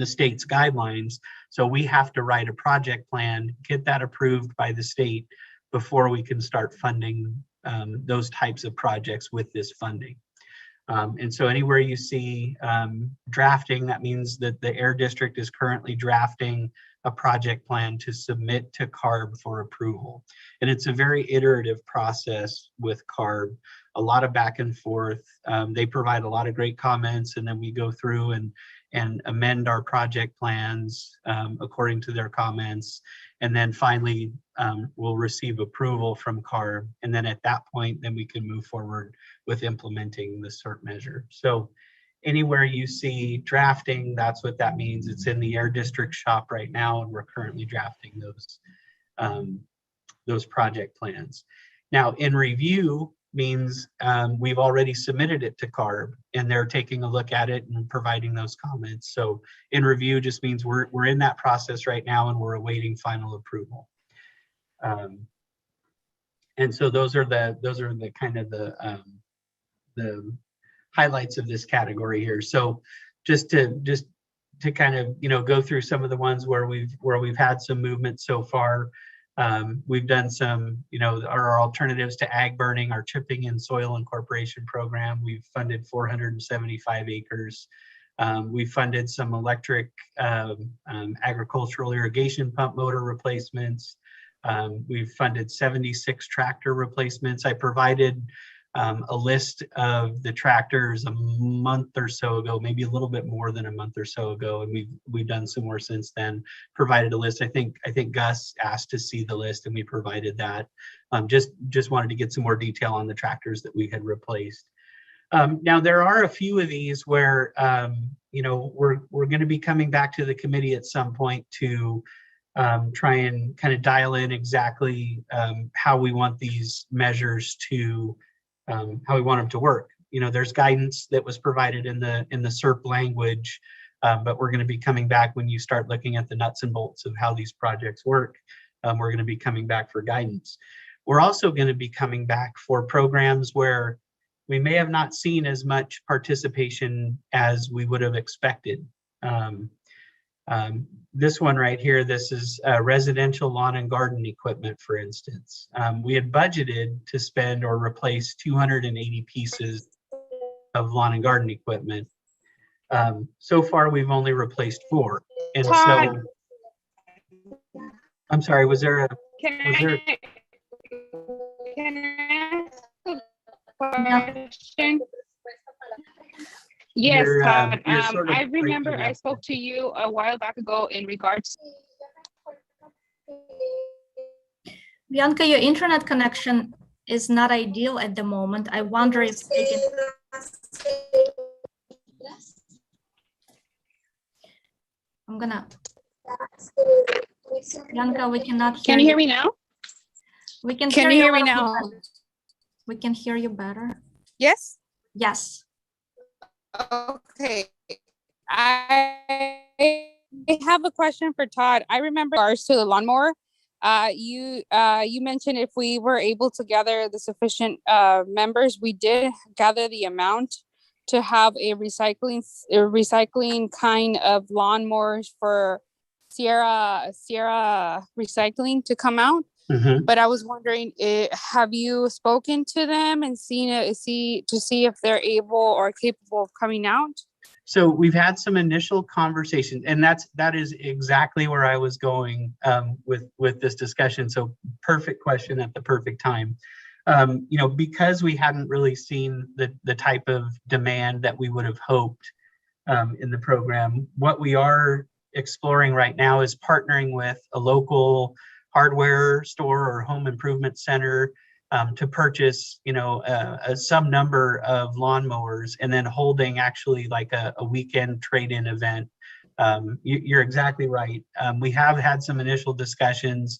state's guidelines. So we have to write a project plan, get that approved by the state before we can start funding those types of projects with this funding. And so anywhere you see drafting, that means that the Air District is currently drafting a project plan to submit to CARB for approval. And it's a very iterative process with CARB, a lot of back and forth. They provide a lot of great comments, and then we go through and amend our project plans according to their comments. And then finally, we'll receive approval from CARB. And then at that point, then we can move forward with implementing the SERP measure. So anywhere you see drafting, that's what that means. It's in the Air District shop right now, and we're currently drafting those project plans. Now, in review means we've already submitted it to CARB, and they're taking a look at it and providing those comments. So in review just means we're in that process right now, and we're awaiting final approval. And so those are the kind of the highlights of this category here. So just to kind of go through some of the ones where we've had some movement so far. We've done some, our alternatives to ag burning, our chipping and soil incorporation program. We've funded 475 acres. We funded some electric agricultural irrigation pump motor replacements. We've funded 76 tractor replacements. I provided a list of the tractors a month or so ago, maybe a little bit more than a month or so ago, and we've done some more since then. Provided a list. I think Gus asked to see the list, and we provided that. Just wanted to get some more detail on the tractors that we had replaced. Now there are a few of these where we're going to be coming back to the committee at some point to try and kind of dial in exactly how we want these measures to how we want them to work. There's guidance that was provided in the SERP language, but we're going to be coming back when you start looking at the nuts and bolts of how these projects work. We're going to be coming back for guidance. We're also going to be coming back for programs where we may have not seen as much participation as we would have expected. This one right here, this is residential lawn and garden equipment, for instance. We had budgeted to spend or replace 280 pieces of lawn and garden equipment. So far, we've only replaced 4. And so, I'm sorry, was there a, Can I ask a question? Yes, Todd. I remember I spoke to you a while back ago in regards. Bianca, your internet connection is not ideal at the moment. I wonder if they can... I'm gonna... Bianca, we cannot hear Can you hear me now? We can Can hear you hear a me little now? better. We can hear you better. Yes? Yes. Okay. I have a question for Todd. I remember regards to the lawnmower. You mentioned if we were able to gather the sufficient members, we did gather the amount to have a recycling kind of lawnmowers for Sierra Recycling to come out. Mhm. But I was wondering, have you spoken to them and see if they're able or capable of coming out? So we've had some initial conversations, and that is exactly where I was going with this discussion. So perfect question at the perfect time. Because we hadn't really seen the type of demand that we would have hoped in the program, what we are exploring right now is partnering with a local hardware store or home improvement center to purchase, some number of lawnmowers, and then holding actually like a weekend trade-in event. You're exactly right. We have had some initial discussions,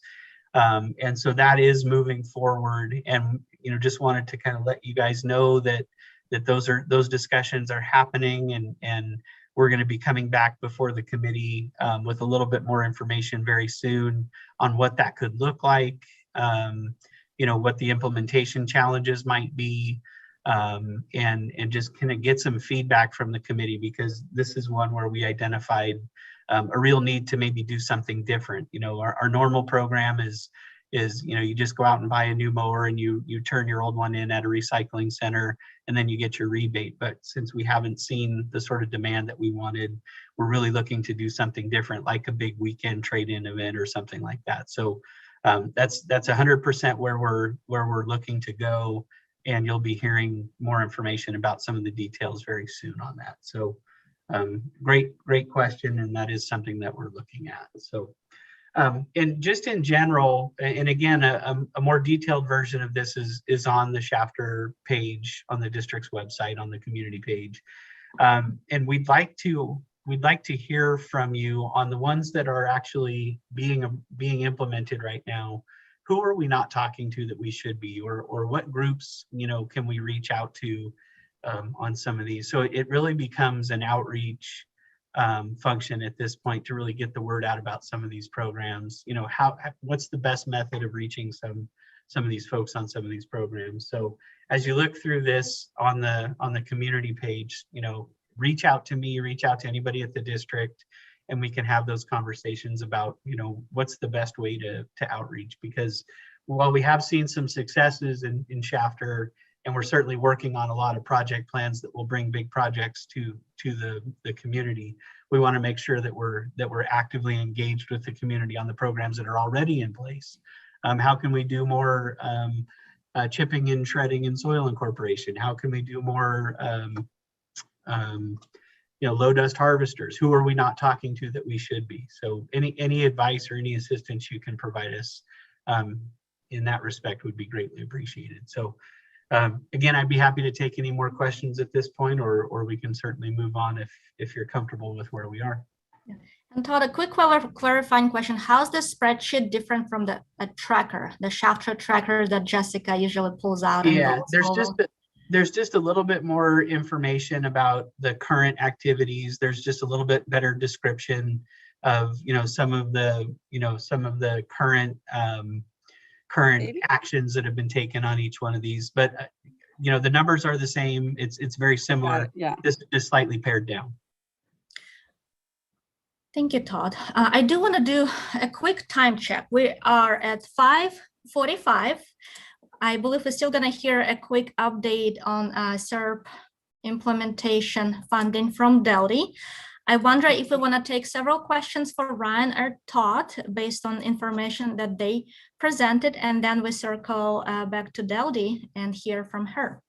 and so that is moving forward. And just wanted to kind of let you guys know that those discussions are happening, and we're going to be coming back before the committee with a little bit more information very soon on what that could look like. What the implementation challenges might be, and just kind of get some feedback from the committee, because this is one where we identified a real need to maybe do something different. Our normal program is you just go out and buy a new mower and you turn your old one in at a recycling center, and then you get your rebate. But since we haven't seen the sort of demand that we wanted, we're really looking to do something different, like a big weekend trade-in event or something like that. So that's 100% where we're looking to go, and you'll be hearing more information about some of the details very soon on that. So great question, and that is something that we're looking at. So and just in general, and again, a more detailed version of this is on the Shafter page on the district's website, on the community page, and we'd like to hear from you on the ones that are actually being implemented right now. Who are we not talking to that we should be, or what groups can we reach out to on some of these? So it really becomes an outreach function at this point to really get the word out about some of these programs. What's the best method of reaching some of these folks on some of these programs? So as you look through this on the community page, reach out to me, reach out to anybody at the district, and we can have those conversations about what's the best way to outreach. Because while we have seen some successes in Shafter, and we're certainly working on a lot of project plans that will bring big projects to the community, we want to make sure that we're actively engaged with the community on the programs that are already in place. How can we do more chipping and shredding and soil incorporation? How can we do more low dust harvesters? Who are we not talking to that we should be? So any advice or any assistance you can provide us in that respect would be greatly appreciated. So again, I'd be happy to take any more questions at this point, or we can certainly move on if you're comfortable with where we are. Yeah. And Todd, a quick clarifying question. How's the spreadsheet different from the tracker, the Shafter tracker that Jessica usually pulls out? Yeah, there's just a little bit more information about the current activities. There's just a little bit better description of some of the current actions that have been taken on each one of these. But the numbers are the same. It's very similar. Yeah. Just slightly pared down. Thank you, Todd. I do want to do a quick time check. We are at 5:45. I believe we're still going to hear a quick update on SERP implementation funding from Delhi. I wonder if we want to take several questions for Ryan or Todd based on information that they presented, and then we circle back to Delhi and hear from her.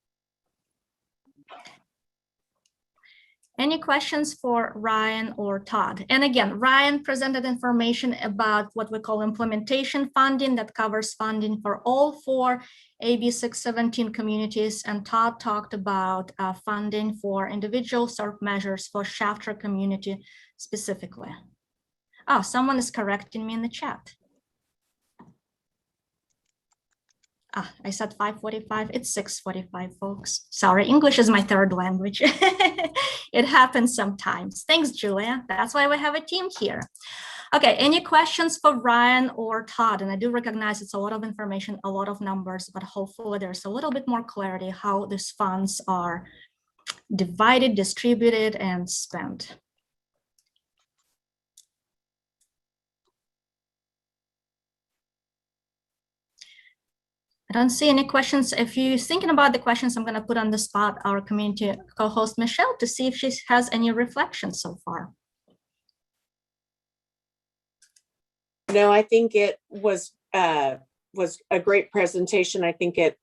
Any questions for Ryan or Todd? And again, Ryan presented information about what we call implementation funding that covers funding for all 4 AB 617 communities, and Todd talked about funding for individual SERP measures for Shafter community specifically. Oh, someone is correcting me in the chat. I said 5:45, it's 6:45, folks. Sorry, English is my 3rd language. It happens sometimes. Thanks, Julia. That's why we have a team here. Okay, any questions for Ryan or Todd? And I do recognize it's a lot of information, a lot of numbers, but hopefully there's a little bit more clarity how these funds are divided, distributed, and spent. I don't see any questions. If you're thinking about the questions, I'm going to put on the spot our community co-host Michelle to see if she has any reflections so far. No, I think it was a great presentation. I think it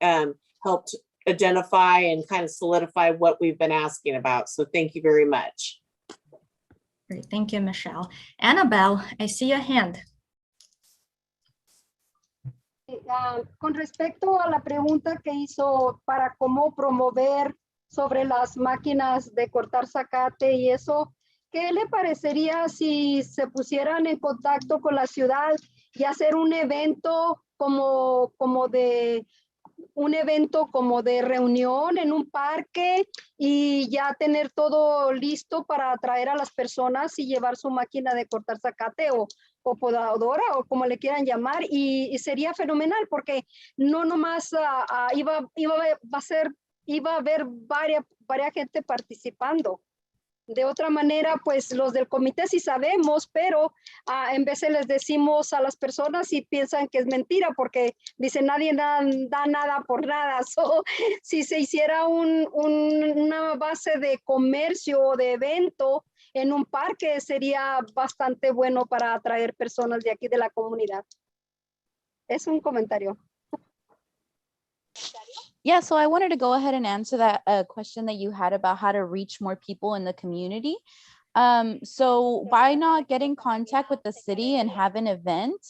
helped identify and kind of solidify what we've been asking about. So thank you very much. Great, thank you, Michelle. Annabelle, I see your hand. Con respecto a la pregunta que hizo para cómo promover sobre las máquinas de cortar zacate y eso, ¿qué le parecería si se pusieran en contacto con la ciudad y hacer un evento como de reunión en un parque y ya tener todo listo para atraer a las personas y llevar su máquina de cortar zacate o podadora o como le quieran llamar y sería fenomenal porque no nomás iba a haber varias gente participando. De otra manera, pues los del comité sí sabemos, pero en vez les decimos a las personas y piensan que es mentira porque dicen nadie da nada por nada. So, si se hiciera una base de comercio o de evento en un parque sería bastante bueno para atraer personas de aquí de la comunidad. Es un comentario. Yeah, so I wanted to go ahead and answer that question that you had about how to reach more people in the community. So why not get in contact with the city and have an event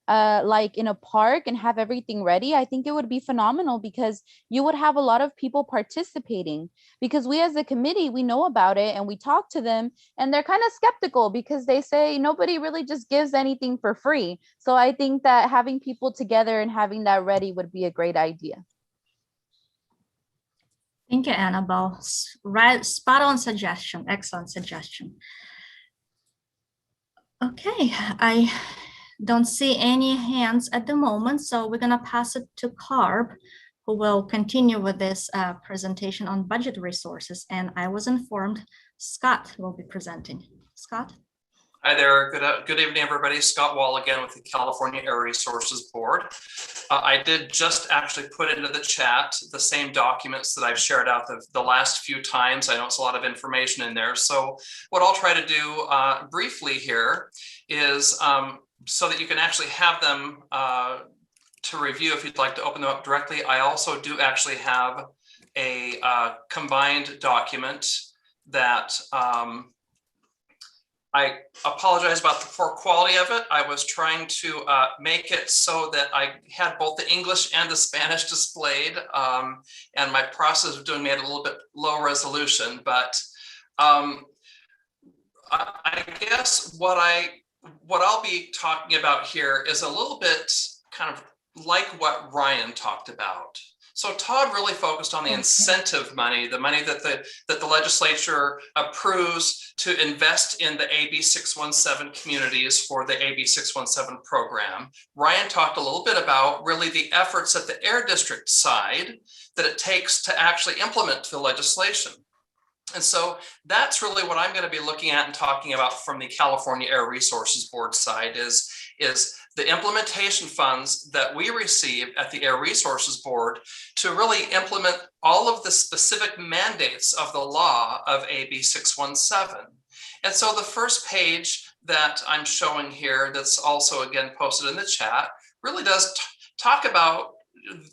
like in a park and have everything ready? I think it would be phenomenal because you would have a lot of people participating, because we as a committee, we know about it and we talk to them and they're kind of skeptical because they say nobody really just gives anything for free. So I think that having people together and having that ready would be a great idea. Thank you, Annabelle. Right, spot on suggestion. Excellent suggestion. Okay, I don't see any hands at the moment, so we're going to pass it to Carb, who will continue with this presentation on budget resources. And I was informed Scott will be presenting. Scott? Hi there. Good evening, everybody. Scott Wall again with the California Air Resources Board. I did just actually put into the chat the same documents that I've shared out the last few times. I know it's a lot of information in there. So what I'll try to do briefly here is so that you can actually have them to review if you'd like to open them up directly. I also do actually have a combined document that I apologize about the poor quality of it. I was trying to make it so that I had both the English and the Spanish displayed, and my process of doing made it a little bit low resolution. But I guess what I'll be talking about here is a little bit kind of like what Ryan talked about. So Todd really focused on the incentive money, the money that the legislature approves to invest in the AB 617 communities for the AB 617 program. Ryan talked a little bit about really the efforts at the Air District side that it takes to actually implement the legislation. And so that's really what I'm going to be looking at and talking about from the California Air Resources Board side is the implementation funds that we receive at the Air Resources Board to really implement all of the specific mandates of the law of AB 617. And so the first page that I'm showing here, that's also again posted in the chat, really does talk about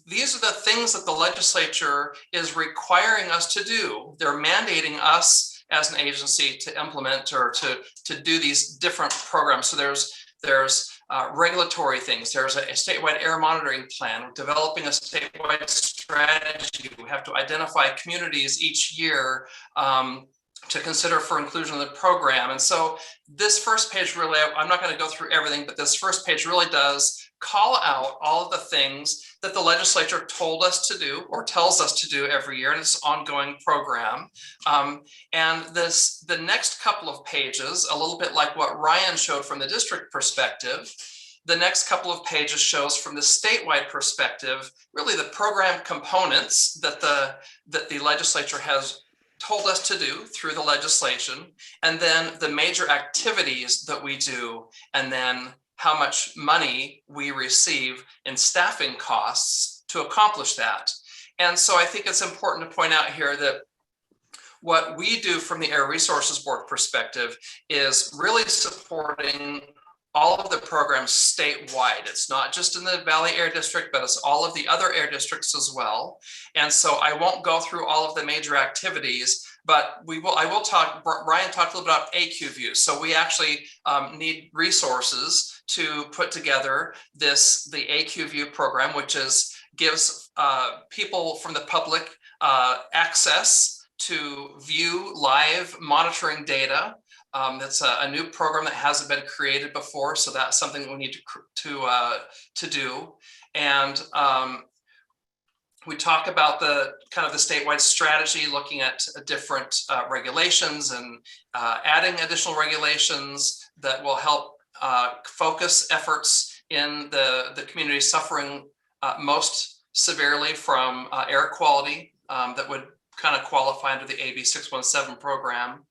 these are the things that the legislature is requiring us to do. They're mandating us as an agency to implement or to do these different programs. So there's regulatory things. There's a statewide air monitoring plan. We're developing a statewide strategy. We have to identify communities each year to consider for inclusion in the program. And so this first page really, I'm not going to go through everything, but this first page really does call out all of the things that the legislature told us to do or tells us to do every year in this ongoing program. And the next couple of pages, a little bit like what Ryan showed from the district perspective, the next couple of pages shows from the statewide perspective, really the program components that the legislature has told us to do through the legislation, and then the major activities that we do, and then how much money we receive in staffing costs to accomplish that. And so I think it's important to point out here that what we do from the Air Resources Board perspective is really supporting all of the programs statewide. It's not just in the Valley Air District, but it's all of the other air districts as well. And so I won't go through all of the major activities, but I will talk, Brian talked a little bit about AQView. So we actually need resources to put together the AQView program, which gives people from the public access to view live monitoring data. That's a new program that hasn't been created before, so that's something that we need to do. And we talk about the kind of the statewide strategy, looking at different regulations and adding additional regulations that will help focus efforts in the community suffering most severely from air quality that would kind of qualify under the AB 617 program.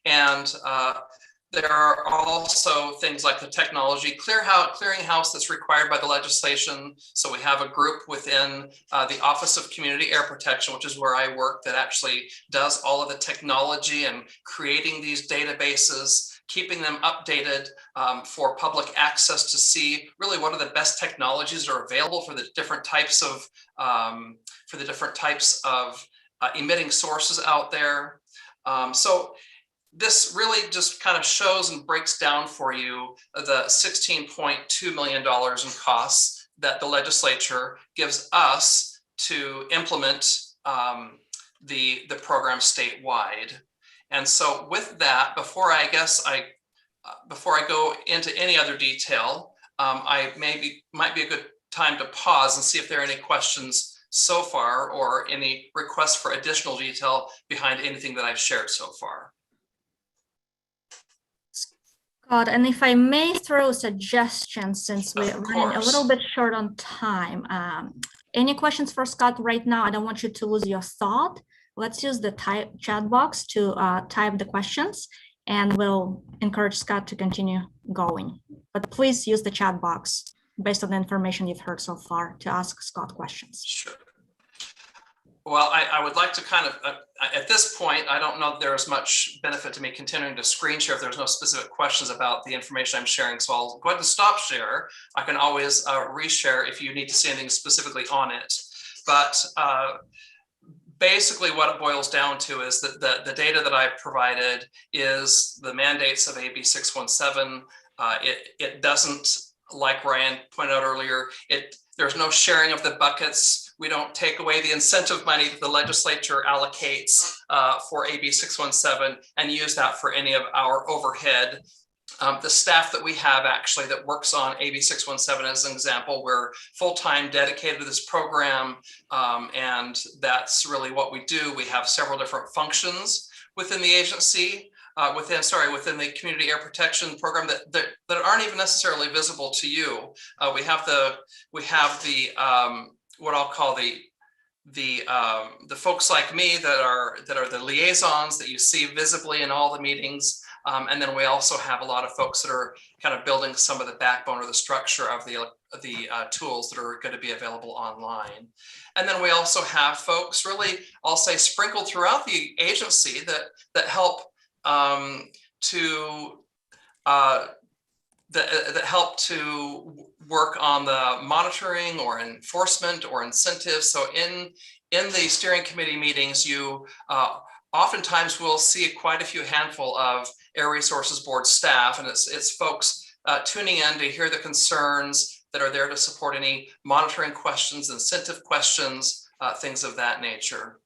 And there are also things like the technology clearinghouse that's required by the legislation. So we have a group within the Office of Community Air Protection, which is where I work, that actually does all of the technology and creating these databases, keeping them updated for public access to see really what are the best technologies that are available for the different types of emitting sources out there. So this really just kind of shows and breaks down for you the $16.2 million in costs that the legislature gives us to implement the program statewide. And so with that, before I go into any other detail, might be a good time to pause and see if there are any questions so far or any requests for additional detail behind anything that I've shared so far. Scott, and if I may throw a suggestion, since we're running a little bit short on time, any questions for Scott right now? I don't want you to lose your thought. Let's use the chat box to type the questions, and we'll encourage Scott to continue going. But please use the chat box based on the information you've heard so far to ask Scott questions. Sure. Well, I would like to kind of, at this point, I don't know if there's much benefit to me continuing to screen share if there's no specific questions about the information I'm sharing. So I'll go ahead and stop share. I can always reshare if you need to see anything specifically on it. But basically what it boils down to is that the data that I provided is the mandates of AB 617. It doesn't, like Ryan pointed out earlier, there's no sharing of the buckets. We don't take away the incentive money that the legislature allocates for AB 617 and use that for any of our overhead. The staff that we have actually that works on AB 617 as an example, we're full-time dedicated to this program, and that's really what we do. We have several different functions within the agency, within the Community Air Protection Program that aren't even necessarily visible to you. We have the what I'll call the folks like me that are the liaisons that you see visibly in all the meetings. And then we also have a lot of folks that are kind of building some of the backbone or the structure of the tools that are going to be available online. And then we also have folks really, I'll say, sprinkled throughout the agency that help that help to work on the monitoring or enforcement or incentives. So in the steering committee meetings, you oftentimes we'll see quite a few handful of Air Resources Board staff, and it's folks tuning in to hear the concerns that are there to support any monitoring questions, incentive questions, things of that nature.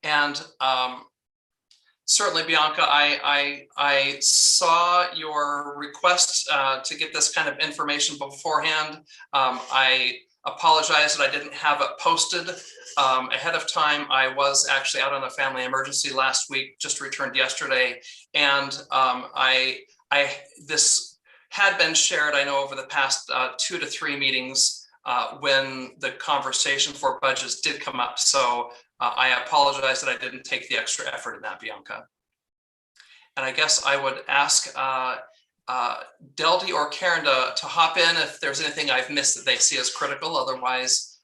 And certainly, Bianca, I saw your request to get this kind of information beforehand. I apologize that I didn't have it posted ahead of time. I was actually out on a family emergency last week, just returned yesterday, and this had been shared, I know, over the past 2 to 3 meetings when the conversation for budgets did come up. So I apologize that I didn't take the extra effort in that, Bianca. And I guess I would ask Deldy or Karen to hop in if there's anything I've missed that they see as critical. Otherwise,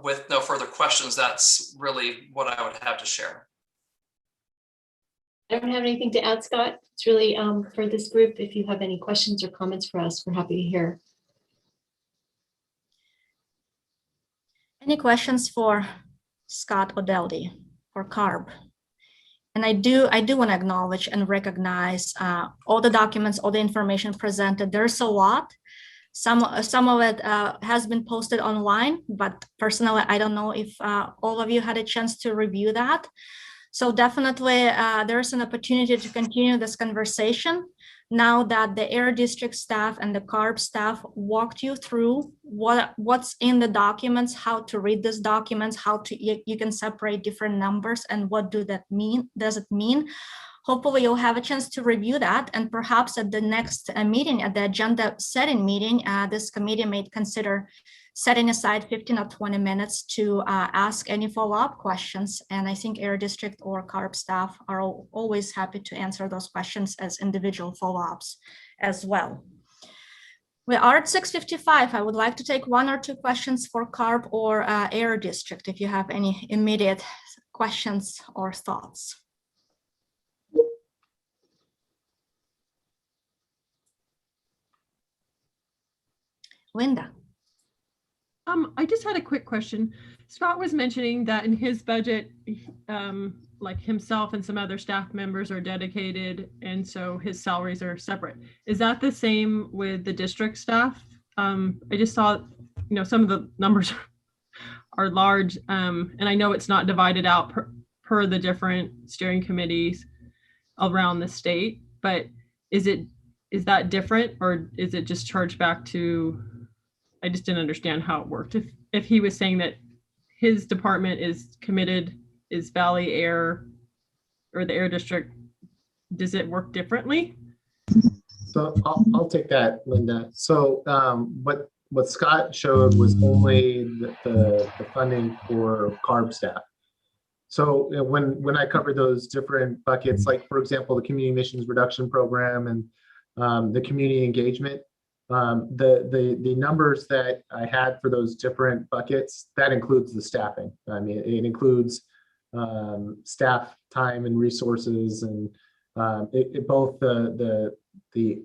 with no further questions, that's really what I would have to share. I don't have anything to add, Scott. It's really for this group. If you have any questions or comments for us, we're happy to hear. Any questions for Scott or Deldy or Carb? And I do want to acknowledge and recognize all the documents, all the information presented. There's a lot. Some of it has been posted online, but personally, I don't know if all of you had a chance to review that. So definitely there's an opportunity to continue this conversation now that the Air District staff and the CARB staff walked you through what's in the documents, how to read these documents, how to you can separate different numbers and what does it mean. Hopefully you'll have a chance to review that, and perhaps at the next meeting, at the agenda setting meeting, this committee may consider setting aside 15 or 20 minutes to ask any follow-up questions. And I think Air District or CARB staff are always happy to answer those questions as individual follow-ups as well. We are at 6:55. I would like to take 1 or 2 questions for CARB or Air District if you have any immediate questions or thoughts. Linda. I just had a quick question. Scott was mentioning that in his budget, like himself and some other staff members are dedicated, and so his salaries are separate. Is that the same with the district staff? I just saw, some of the numbers are large, and I know it's not divided out per the different steering committees around the state, but is that different, or is it just charged back to? I just didn't understand how it worked. If he was saying that his department is committed, is Valley Air or the Air District, does it work differently? So I'll take that, Linda. So what Scott showed was only the funding for CARB staff. So when I covered those different buckets, like for example, the community emissions reduction program and the community engagement, the numbers that I had for those different buckets, that includes the staffing. I mean, it includes staff time and resources, and both the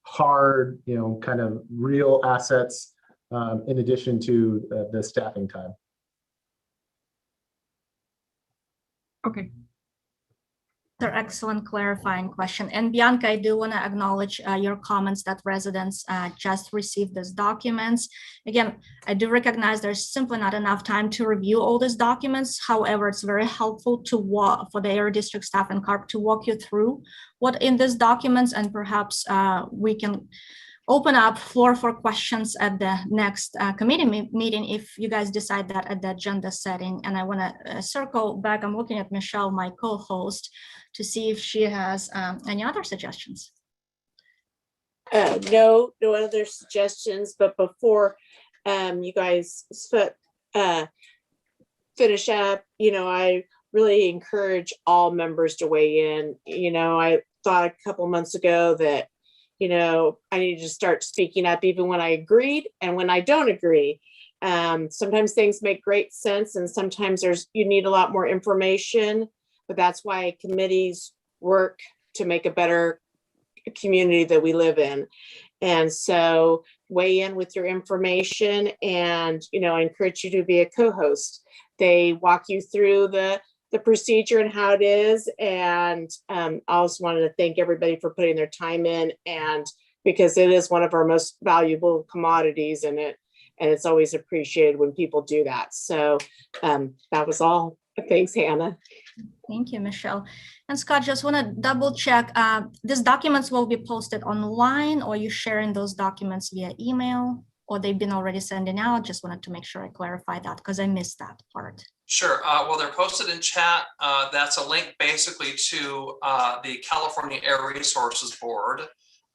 hard, kind of real assets in addition to the staffing time. Okay. Another excellent clarifying question. And Bianca, I do want to acknowledge your comments that residents just received these documents. Again, I do recognize there's simply not enough time to review all these documents. However, it's very helpful for the Air District staff and CARB to walk you through what in these documents, and perhaps we can open up floor for questions at the next committee meeting if you guys decide that at the agenda setting. And I want to circle back. I'm looking at Michelle, my co-host, to see if she has any other suggestions. No other suggestions, but before you guys finish up, I really encourage all members to weigh in. I thought a couple months ago that I needed to start speaking up even when I agreed and when I don't agree. Sometimes things make great sense, and sometimes you need a lot more information, but that's why committees work to make a better community that we live in. And so weigh in with your information, and I encourage you to be a co-host. They walk you through the the procedure and how it is. And I also wanted to thank everybody for putting their time in, and because it is one of our most valuable commodities, and it's always appreciated when people do that. So that was all. Thanks, Hannah. Thank you, Michelle. And Scott, just want to double check, these documents will be posted online, or you sharing those documents via email, or they've been already sending out? Just wanted to make sure I clarify that because I missed that part. Sure. Well, they're posted in chat. That's a link basically to the California Air Resources Board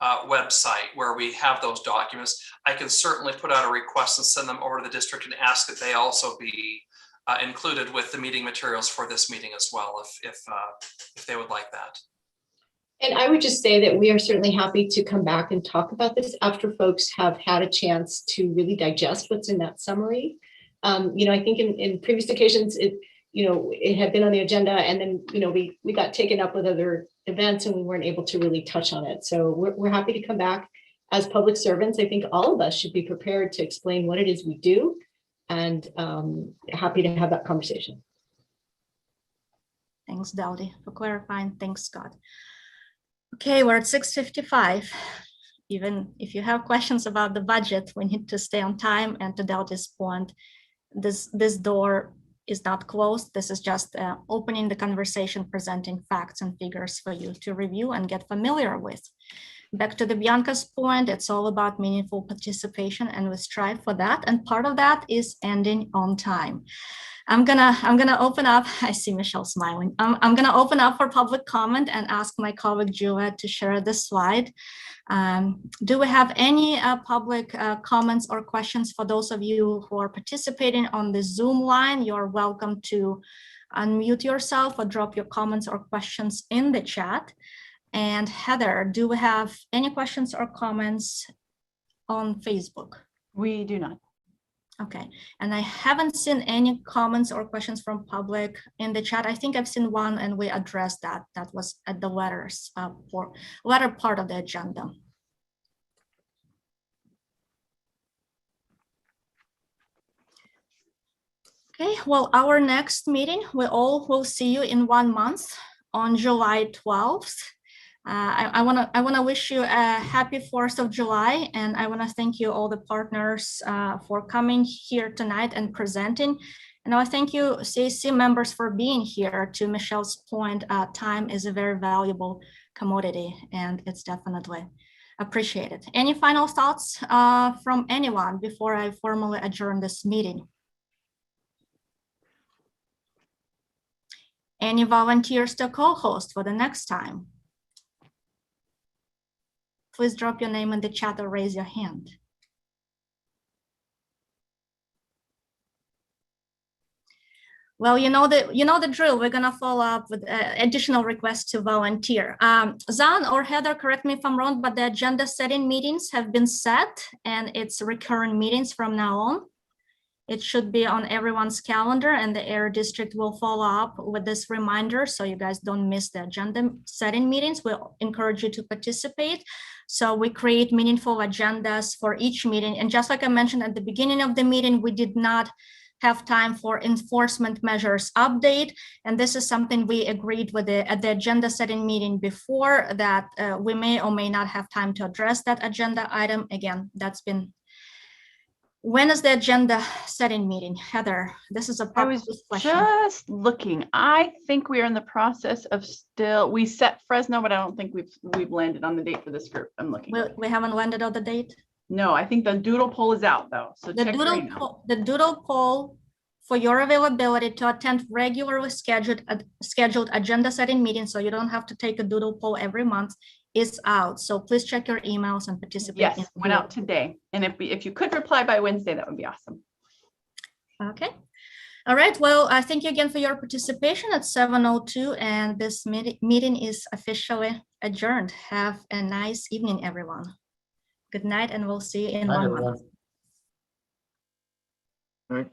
website where we have those documents. I can certainly put out a request and send them over to the district and ask that they also be included with the meeting materials for this meeting as well, if they would like that. And I would just say that we are certainly happy to come back and talk about this after folks have had a chance to really digest what's in that summary. I think in previous occasions, it had been on the agenda, and then, we got taken up with other events and we weren't able to really touch on it. So we're happy to come back as public servants. I think all of us should be prepared to explain what it is we do, and happy to have that conversation. Thanks, Dowdy, for clarifying. Thanks, Scott. Okay, we're at 6:55. Even if you have questions about the budget, we need to stay on time. And to Dowdy's point, this door is not closed. This is just opening the conversation, presenting facts and figures for you to review and get familiar with. Back to the Bianca's point, it's all about meaningful participation, and we strive for that. And part of that is ending on time. I'm gonna open up. I see Michelle smiling. I'm gonna open up for public comment and ask my colleague Juliet to share this slide. Do we have any public comments or questions? For those of you who are participating on the Zoom line, you're welcome to unmute yourself or drop your comments or questions in the chat. And Heather, do we have any questions or comments on Facebook? We do not. Okay, and I haven't seen any comments or questions from public in the chat. I think I've seen one, and we addressed that. That was at the letter part of the agenda. Okay, well, our next meeting, we all will see you in 1 month on July 12th. I want to wish you a happy 4th of July, and I want to thank you, all the partners, for coming here tonight and presenting. And I thank you, CAC members, for being here. To Michelle's point, time is a very valuable commodity, and it's definitely appreciated. Any final thoughts from anyone before I formally adjourn this meeting? Any volunteers to co-host for the next time? Please drop your name in the chat or raise your hand. Well, you know the drill. We're gonna follow up with additional requests to volunteer. Zan or Heather, correct me if I'm wrong, but the agenda setting meetings have been set, and it's recurrent meetings from now on. It should be on everyone's calendar, and the Air District will follow up with this reminder so you guys don't miss the agenda setting meetings. We'll encourage you to participate. So we create meaningful agendas for each meeting. And just like I mentioned at the beginning of the meeting, we did not have time for enforcement measures update. And this is something we agreed with at the agenda setting meeting before, that we may or may not have time to address that agenda item. Again, that's been. When is the agenda setting meeting? Heather, this is a I was just looking. I think we are in the process of we set Fresno, but I don't think we've landed on the date for this group. I'm looking. We haven't landed on the date? No, I think the doodle poll is out though. So the doodle poll for your availability to attend regularly scheduled agenda setting meetings, so you don't have to take a doodle poll every month, is out. So please check your emails and participate. Yes, went out today. And if you could reply by Wednesday, that would be awesome. Okay. All right. Well, thank you again for your participation at 7:02, and this meeting is officially adjourned. Have a nice evening, everyone. Good night, and we'll see you in 1 month. All right.